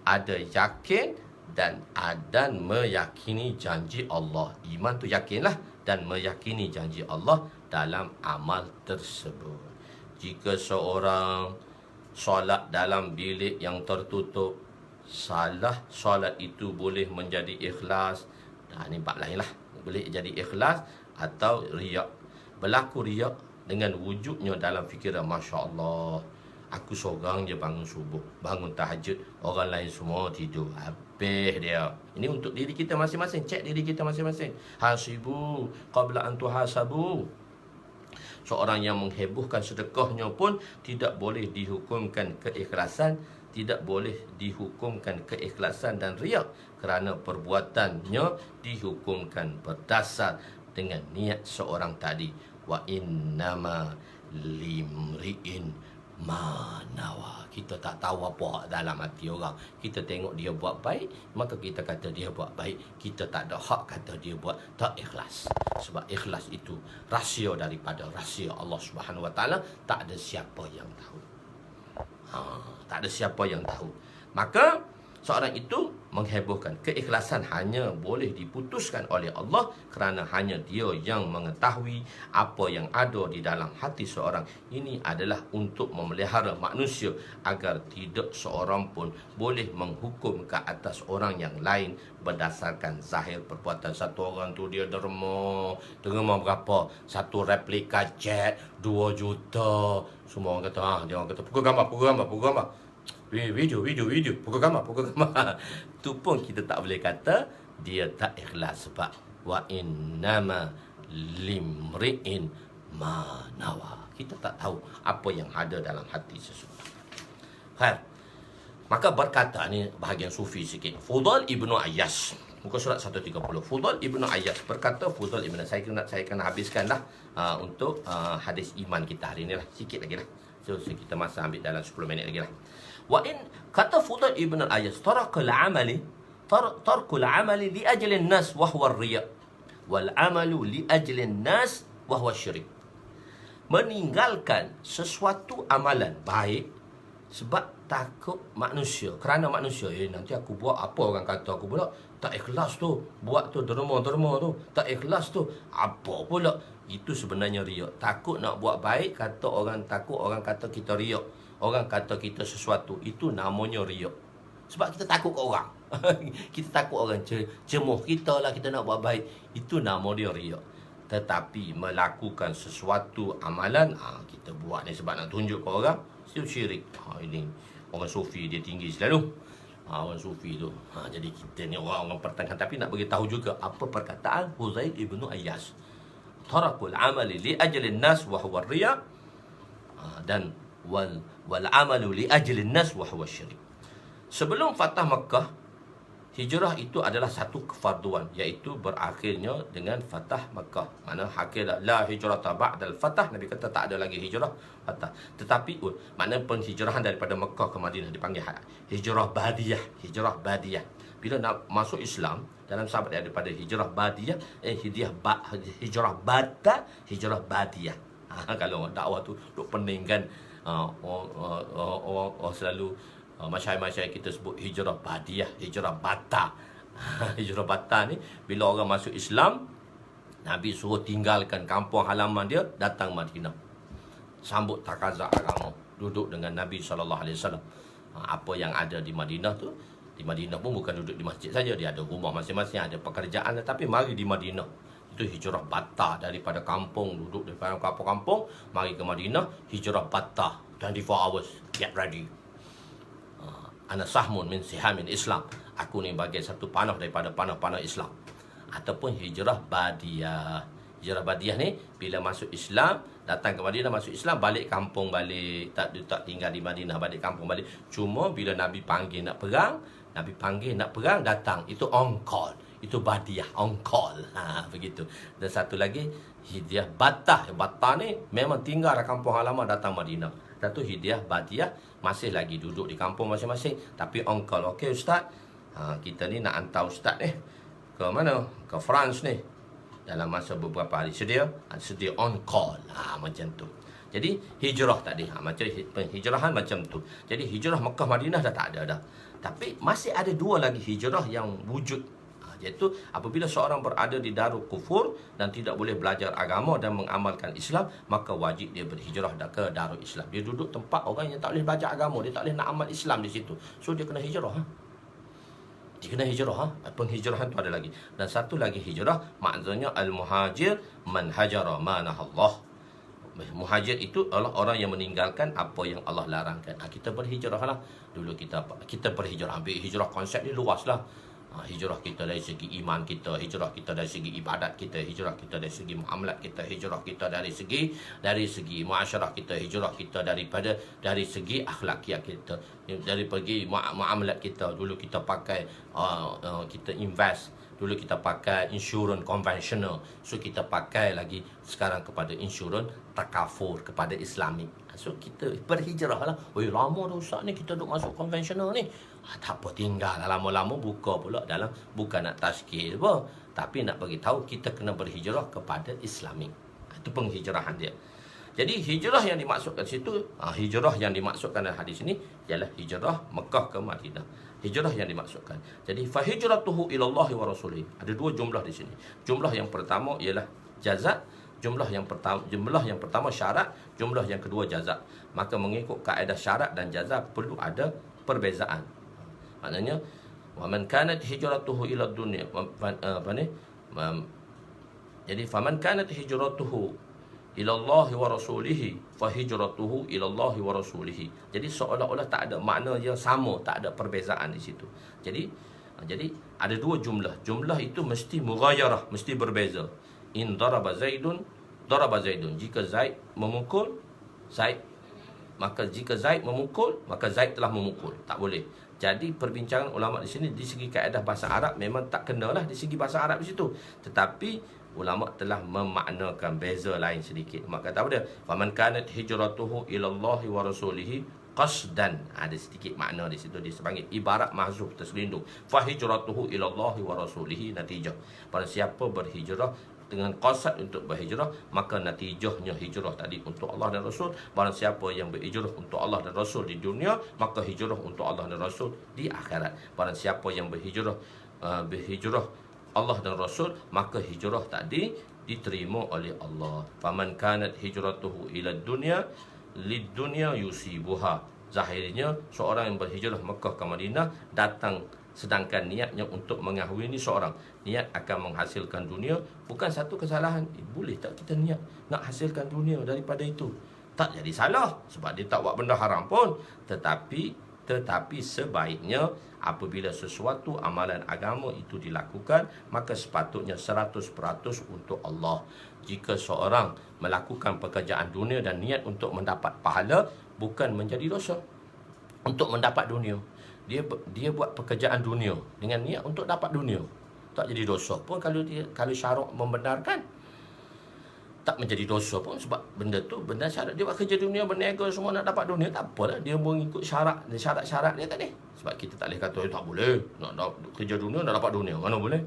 Ada yakin dan meyakini janji Allah. Iman tu yakinlah, dan meyakini janji Allah dalam amal tersebut. Jika seorang solat dalam bilik yang tertutup, salah solat itu boleh menjadi ikhlas. Ini bab lain lah. Boleh jadi ikhlas atau riak. Berlaku riak dengan wujudnya dalam fikiran, Masya Allah, aku seorang je bangun subuh, bangun tahajud, orang lain semua tidur. Habis dia. Ini untuk diri kita masing-masing. Cek diri kita masing-masing. Hasibu qabla an tuhasabu. Seorang yang menghebohkan sedekahnya pun tidak boleh dihukumkan keikhlasan, tidak boleh dihukumkan keikhlasan dan riak, kerana perbuatannya dihukumkan berdasar dengan niat seorang tadi. Wa innama limri'in manawa. Kita tak tahu apa dalam hati orang. Kita tengok dia buat baik, maka kita kata dia buat baik. Kita tak ada hak kata dia buat tak ikhlas. Sebab ikhlas itu rahsia daripada rahsia Allah Subhanahu Wa Taala. Tak ada siapa yang tahu. Tak ada siapa yang tahu. Maka seorang itu menghebohkan. Keikhlasan hanya boleh diputuskan oleh Allah, kerana hanya dia yang mengetahui apa yang ada di dalam hati seorang. Ini adalah untuk memelihara manusia agar tidak seorang pun boleh menghukum ke atas orang yang lain berdasarkan zahir perbuatan. Satu orang tu dia derma berapa? Satu replika jet 2 juta. Semua orang kata, dia orang kata pukul gambar. Video, pukul gambar. Tu pun kita tak boleh kata dia tak ikhlas sebab wa innama limri'in ma nawa. Kita tak tahu apa yang ada dalam hati seseorang. Khair. Maka berkata ni bahagian sufi sikit. Fudail ibnu Ayyas, muka surat 130. Fudail ibnu Ayyas berkata, Fudail ibnu, saya kena habiskanlah untuk hadis iman kita hari ni lah, sikit lagi lah. So kita masa ambil dalam 10 minit lagi lah. Wa in, kata Fudail ibnu Ayyas, tarkul amali li ajli an-nas wa huwa ar-riya wal amalu li ajli an-nas wa huwa syirik. Meninggalkan sesuatu amalan baik sebab takut manusia, kerana manusia, nanti aku buat apa orang kata aku pula, tak ikhlas tu, buat tu derma-derma tu, tak ikhlas tu, apa pula. Itu sebenarnya riak. Takut nak buat baik, takut orang kata kita riak, orang kata kita sesuatu, itu namanya riak. Sebab kita takut ke orang. Kita takut orang cemuh kita lah, kita nak buat baik, itu nama dia riak. Tetapi melakukan sesuatu amalan, kita buat ni sebab nak tunjuk ke orang, itu syirik. Ini orang sufi dia tinggi selalu. Orang sufi tu. Jadi kita ni orang pertengahan. Tapi nak beritahu juga apa perkataan Fudail ibnu Ayyas. Tarakul amali li ajli nas wa huwa riya, dan wal amalu li ajli nas wa huwa syirik. Sebelum Fatah Makkah, hijrah itu adalah satu kefarduan, iaitu berakhirnya dengan Fatah Makkah. Mana hakila la hijrata ba'dal Fatah, Nabi kata tak ada lagi hijrah Fatah. Tetapi mana penghijrahan daripada Makkah ke Madinah dipanggil hijrah badiyah, hijrah badiyah. Bila nak masuk Islam, dalam sahabat daripada hijrah badiyah, hijrah bata, hijrah badiyah. Kalau dakwah tu duk pening kan, orang selalu masyarakat kita sebut hijrah badiyah, hijrah bata. Hijrah bata ni bila orang masuk Islam, Nabi suruh tinggalkan kampung halaman dia, datang Madinah, sambut takazak agama, duduk dengan Nabi SAW. Apa yang ada di Madinah tu, di Madinah pun bukan duduk di masjid saja, dia ada rumah masing-masing, ada pekerjaan, tetapi mari di Madinah. Itu hijrah bata, daripada kampung, duduk di kampung-kampung, mari ke Madinah, hijrah bata, 24 hours, get ready. Ana sahmun min sihamin Islam, aku ni bagai satu panah daripada panah-panah Islam. Ataupun hijrah badiyah. Hijrah badiyah ni bila masuk Islam, datang ke Madinah, masuk Islam, balik kampung balik, tak tinggal di Madinah, balik kampung balik. Cuma bila Nabi panggil nak perang, datang, itu on call, itu badiyah, on call. Begitu. Dan satu lagi hijrah batah. Batah ni memang tinggal di kampung halaman, datang Madinah. Satu hijrah badiyah, masih lagi duduk di kampung masing-masing, tapi on call. Okey ustaz, kita ni nak hantar ustaz ni ke mana? Ke France ni dalam masa beberapa hari. Sedia on call. Macam tu. Jadi hijrah tadi, macam penghijrahan macam tu. Jadi hijrah Mekah Madinah dah tak ada dah. Tapi masih ada dua lagi hijrah yang wujud, iaitu apabila seorang berada di darul kufur dan tidak boleh belajar agama dan mengamalkan Islam, maka wajib dia berhijrah ke darul Islam. Dia duduk tempat orang yang tak boleh belajar agama, dia tak boleh nak amal Islam di situ, so dia kena hijrah. Dia kena hijrah. Penghijrahan tu ada lagi. Dan satu lagi hijrah, maknanya al-muhajir man hajara ma nahallah. Muhajir itu adalah orang yang meninggalkan apa yang Allah larangkan. Kita berhijrah lah. Dulu kita berhijrah. Ambil hijrah, konsep ni luas lah. Hijrah kita dari segi iman kita, hijrah kita dari segi ibadat kita, hijrah kita dari segi muamalat kita, hijrah kita dari segi muasyarah kita, hijrah kita dari segi akhlakiat kita, dari pergi muamalat kita. Dulu kita pakai kita invest, dulu kita pakai insurans konvensional, so kita pakai lagi sekarang kepada insurans takafur, kepada Islamik. So kita berhijrah lah. Lama dah Ustaz ni kita duk masuk konvensional ni. Tak apa, tinggal lama-lama buka pula dalam, bukan nak tazkir apa, tapi nak bagi tahu kita kena berhijrah kepada Islamik. Itu penghijrahan dia. Jadi hijrah yang dimaksudkan situ, hijrah yang dimaksudkan dalam hadis ini ialah hijrah Mekah ke Madinah. Hijrah yang dimaksudkan. Jadi fa hijratuhu ila Allah wa rasulih. Ada dua jumlah di sini. Jumlah yang pertama ialah jazak, jumlah yang pertama syarat, jumlah yang kedua jazak. Maka mengikut kaedah syarat dan jazak perlu ada perbezaan. Maknanya wa man kanat hijratuhu ila dunya, jadi faman kanat hijratuhu ila Allah wa rasulih fa hijratuhu ila Allah wa rasulih. Jadi seolah-olah tak ada makna yang sama, tak ada perbezaan di situ. Jadi ada dua jumlah. Jumlah itu mesti mughayarah, mesti berbeza. In daraba Zaidun, daraba Zaidun. Jika Zaid memukul, Zaid, maka jika Zaid memukul, maka Zaid telah memukul. Tak boleh. Jadi perbincangan ulama di sini di segi kaedah bahasa Arab memang tak kenalah di segi bahasa Arab di situ. Tetapi ulama telah memaknakan beza lain sedikit. Mak kata apa dia? Faman kanat hijratuhu ila Allah wa rasulihi qasdan. Ada sedikit makna di situ dia sebagai ibarat mahzuf terselindung. Fa hijratuhu ila Allah wa rasulihi natijah. Pada siapa berhijrah dengan qasad untuk berhijrah, maka natijahnya hijrah tadi untuk Allah dan Rasul. Barang siapa yang berhijrah untuk Allah dan Rasul di dunia, maka hijrah untuk Allah dan Rasul di akhirat. Barang siapa yang berhijrah Allah dan Rasul, maka hijrah tadi diterima oleh Allah. Faman kanat hijratuhu ila dunya lid dunya yusibuha. Zahirnya seorang yang berhijrah Mekah ke Madinah datang sedangkan niatnya untuk mengahwini seorang, niat akan menghasilkan dunia, bukan satu kesalahan. Boleh tak kita niat nak hasilkan dunia daripada itu? Tak jadi salah sebab dia tak buat benda haram pun. Tetapi sebaiknya apabila sesuatu amalan agama itu dilakukan, maka sepatutnya 100% untuk Allah. Jika seorang melakukan pekerjaan dunia dan niat untuk mendapat pahala, bukan menjadi dosa untuk mendapat dunia. Dia buat pekerjaan dunia dengan niat untuk dapat dunia, tak jadi dosa pun kalau syarak membenarkan. Tak menjadi dosa pun sebab benda tu benda syarat dia buat kerja dunia, berniaga semua nak dapat dunia, tak apalah dia mengikut syarat-syarat dia tadi. Sebab kita tak boleh kata tak boleh nak kerja dunia nak dapat dunia, mana boleh?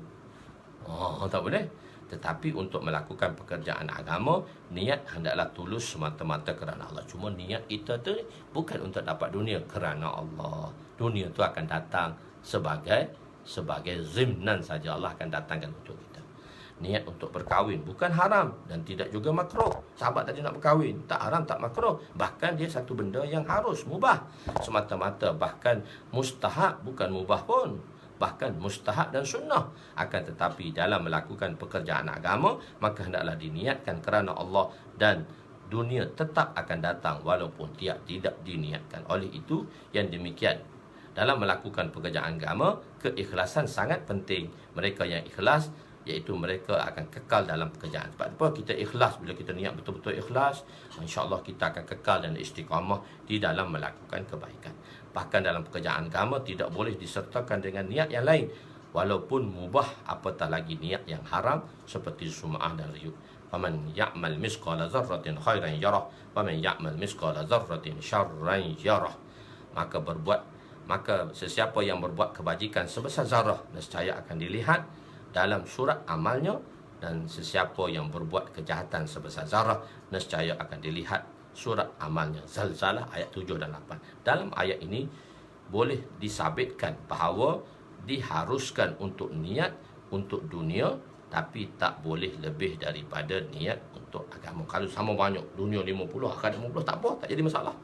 Tak boleh. Tetapi untuk melakukan pekerjaan agama, niat hendaklah tulus semata-mata kerana Allah. Cuma niat kita tu bukan untuk dapat dunia, kerana Allah. Dunia tu akan datang sebagai zimnan saja, Allah akan datangkan untuk kita. Niat untuk berkahwin bukan haram dan tidak juga makruh. Sahabat tadi nak berkahwin, tak haram tak makruh, bahkan dia satu benda yang harus, mubah semata-mata, bahkan mustahab, bukan mubah pun, bahkan mustahab dan sunnah. Akan tetapi dalam melakukan pekerjaan agama, maka hendaklah diniatkan kerana Allah, dan dunia tetap akan datang walaupun tidak diniatkan. Oleh itu yang demikian, dalam melakukan pekerjaan agama, keikhlasan sangat penting. Mereka yang ikhlas, iaitu mereka akan kekal dalam pekerjaan. Sebab apa? Kita ikhlas, bila kita niat betul-betul ikhlas, insya-Allah kita akan kekal dan istiqamah di dalam melakukan kebaikan. Bahkan dalam pekerjaan agama tidak boleh disertakan dengan niat yang lain, walaupun mubah, apatah lagi niat yang haram seperti sum'ah dan riya. Faman ya'mal misqala dzarratin khairan yarah, waman ya'mal misqala dzarratin syarran yarah. Maka sesiapa yang berbuat kebajikan sebesar zarah, nescaya akan dilihat dalam surat amalnya, dan sesiapa yang berbuat kejahatan sebesar zarah, nescaya akan dilihat surat amalnya. Zalzalah ayat 7 dan 8. Dalam ayat ini boleh disabitkan bahawa diharuskan untuk niat untuk dunia, tapi tak boleh lebih daripada niat untuk agama. Kalau sama banyak, dunia 50, akhirat 50, tak apa, tak jadi masalah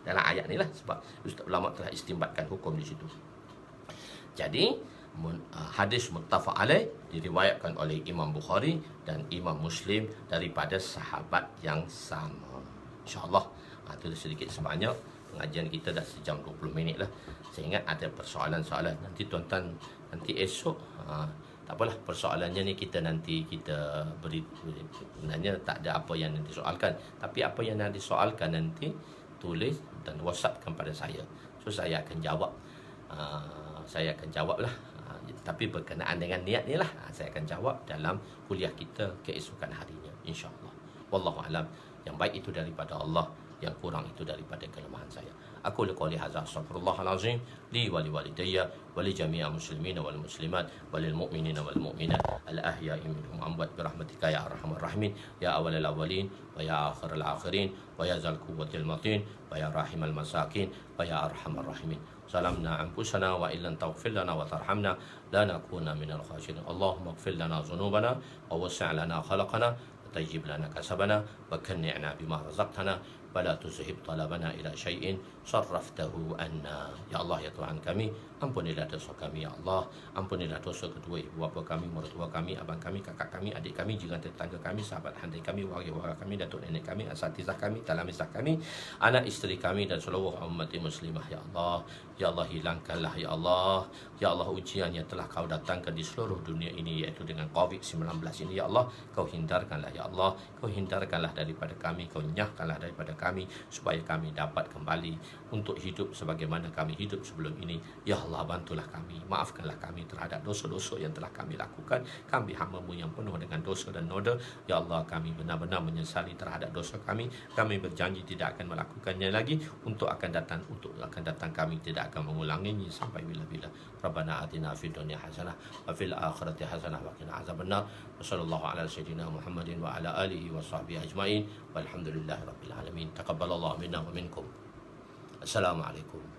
dalam ayat ni lah, sebab ustaz ulama telah istimbatkan hukum di situ. Jadi hadis muttafaq alaih diriwayatkan oleh Imam Bukhari dan Imam Muslim daripada sahabat yang sama. InsyaAllah itu sedikit sebanyak. Pengajian kita dah sejam 20 minit lah. Saya ingat ada persoalan-soalan. Nanti tuan-tuan, nanti esok tak apalah, persoalannya ni kita beri. Sebenarnya tak ada apa yang nanti soalkan, tapi apa yang nanti soalkan nanti tulis dan whatsappkan pada saya. So saya akan jawab. Saya akan jawab lah. Tapi berkenaan dengan niat ni lah, saya akan jawab dalam kuliah kita keesokan harinya, insya-Allah. Wallahu alam. Yang baik itu daripada Allah, yang kurang itu daripada kelemahan saya. Aku qouli hadza, astaghfirullahal azim li wa li walidayya wa li jami'il muslimin wal muslimat wal mu'minina wal mu'minat al ahya'i minhum amwat bi rahmatika ya arhamar rahimin ya awwalal awwalin wa ya akhiral akhirin wa ya zal quwwatil matin wa ya rahimal masakin wa ya arhamar rahimin. Salamna anfusana wa illan taghfir lana wa tarhamna lanakuna minal khasirin. Allahumma ighfir lana dhunubana wa wasi' lana khalaqana tajib lana kasabana wa kanni'na bima razaqtana wa la tuzhib talabana ila syai'in sarraftahu anna. Ya Allah, ya Tuhan kami, Ampunilah dosa kami ya Allah. Ampunilah dosa kedua ibu bapa kami, mertua kami, abang kami, kakak kami, adik kami, jiran tetangga kami, sahabat handai kami, waris-waris kami, datuk nenek kami, asatizah kami, talamisah kami, anak isteri kami dan seluruh umat muslimah ya Allah. Ya Allah, hilangkanlah ya Allah. Ya Allah, ujian yang telah kau datangkan di seluruh dunia ini, iaitu dengan COVID-19 ini ya Allah, kau hindarkanlah ya Allah. Kau hindarkanlah daripada kami, kau nyahkanlah daripada kami, supaya kami dapat kembali untuk hidup sebagaimana kami hidup sebelum ini. Ya Allah, bantulah kami, maafkanlah kami terhadap dosa-dosa yang telah kami lakukan. Kami hamba-Mu yang penuh dengan dosa dan noda. Ya Allah, kami benar-benar menyesali terhadap dosa kami. Kami berjanji tidak akan melakukannya lagi. Untuk akan datang kami tidak akan mengulanginya sampai bila-bila. Rabbana atina fid dunya hasanah wa fil akhirati hasanah wa qina azabannar. Wassallallahu ala sayyidina Muhammadin wa ala alihi wa sahbihi ajmain. Walhamdulillahirabbil alamin. Taqabbalallahu minna wa minkum. Assalamualaikum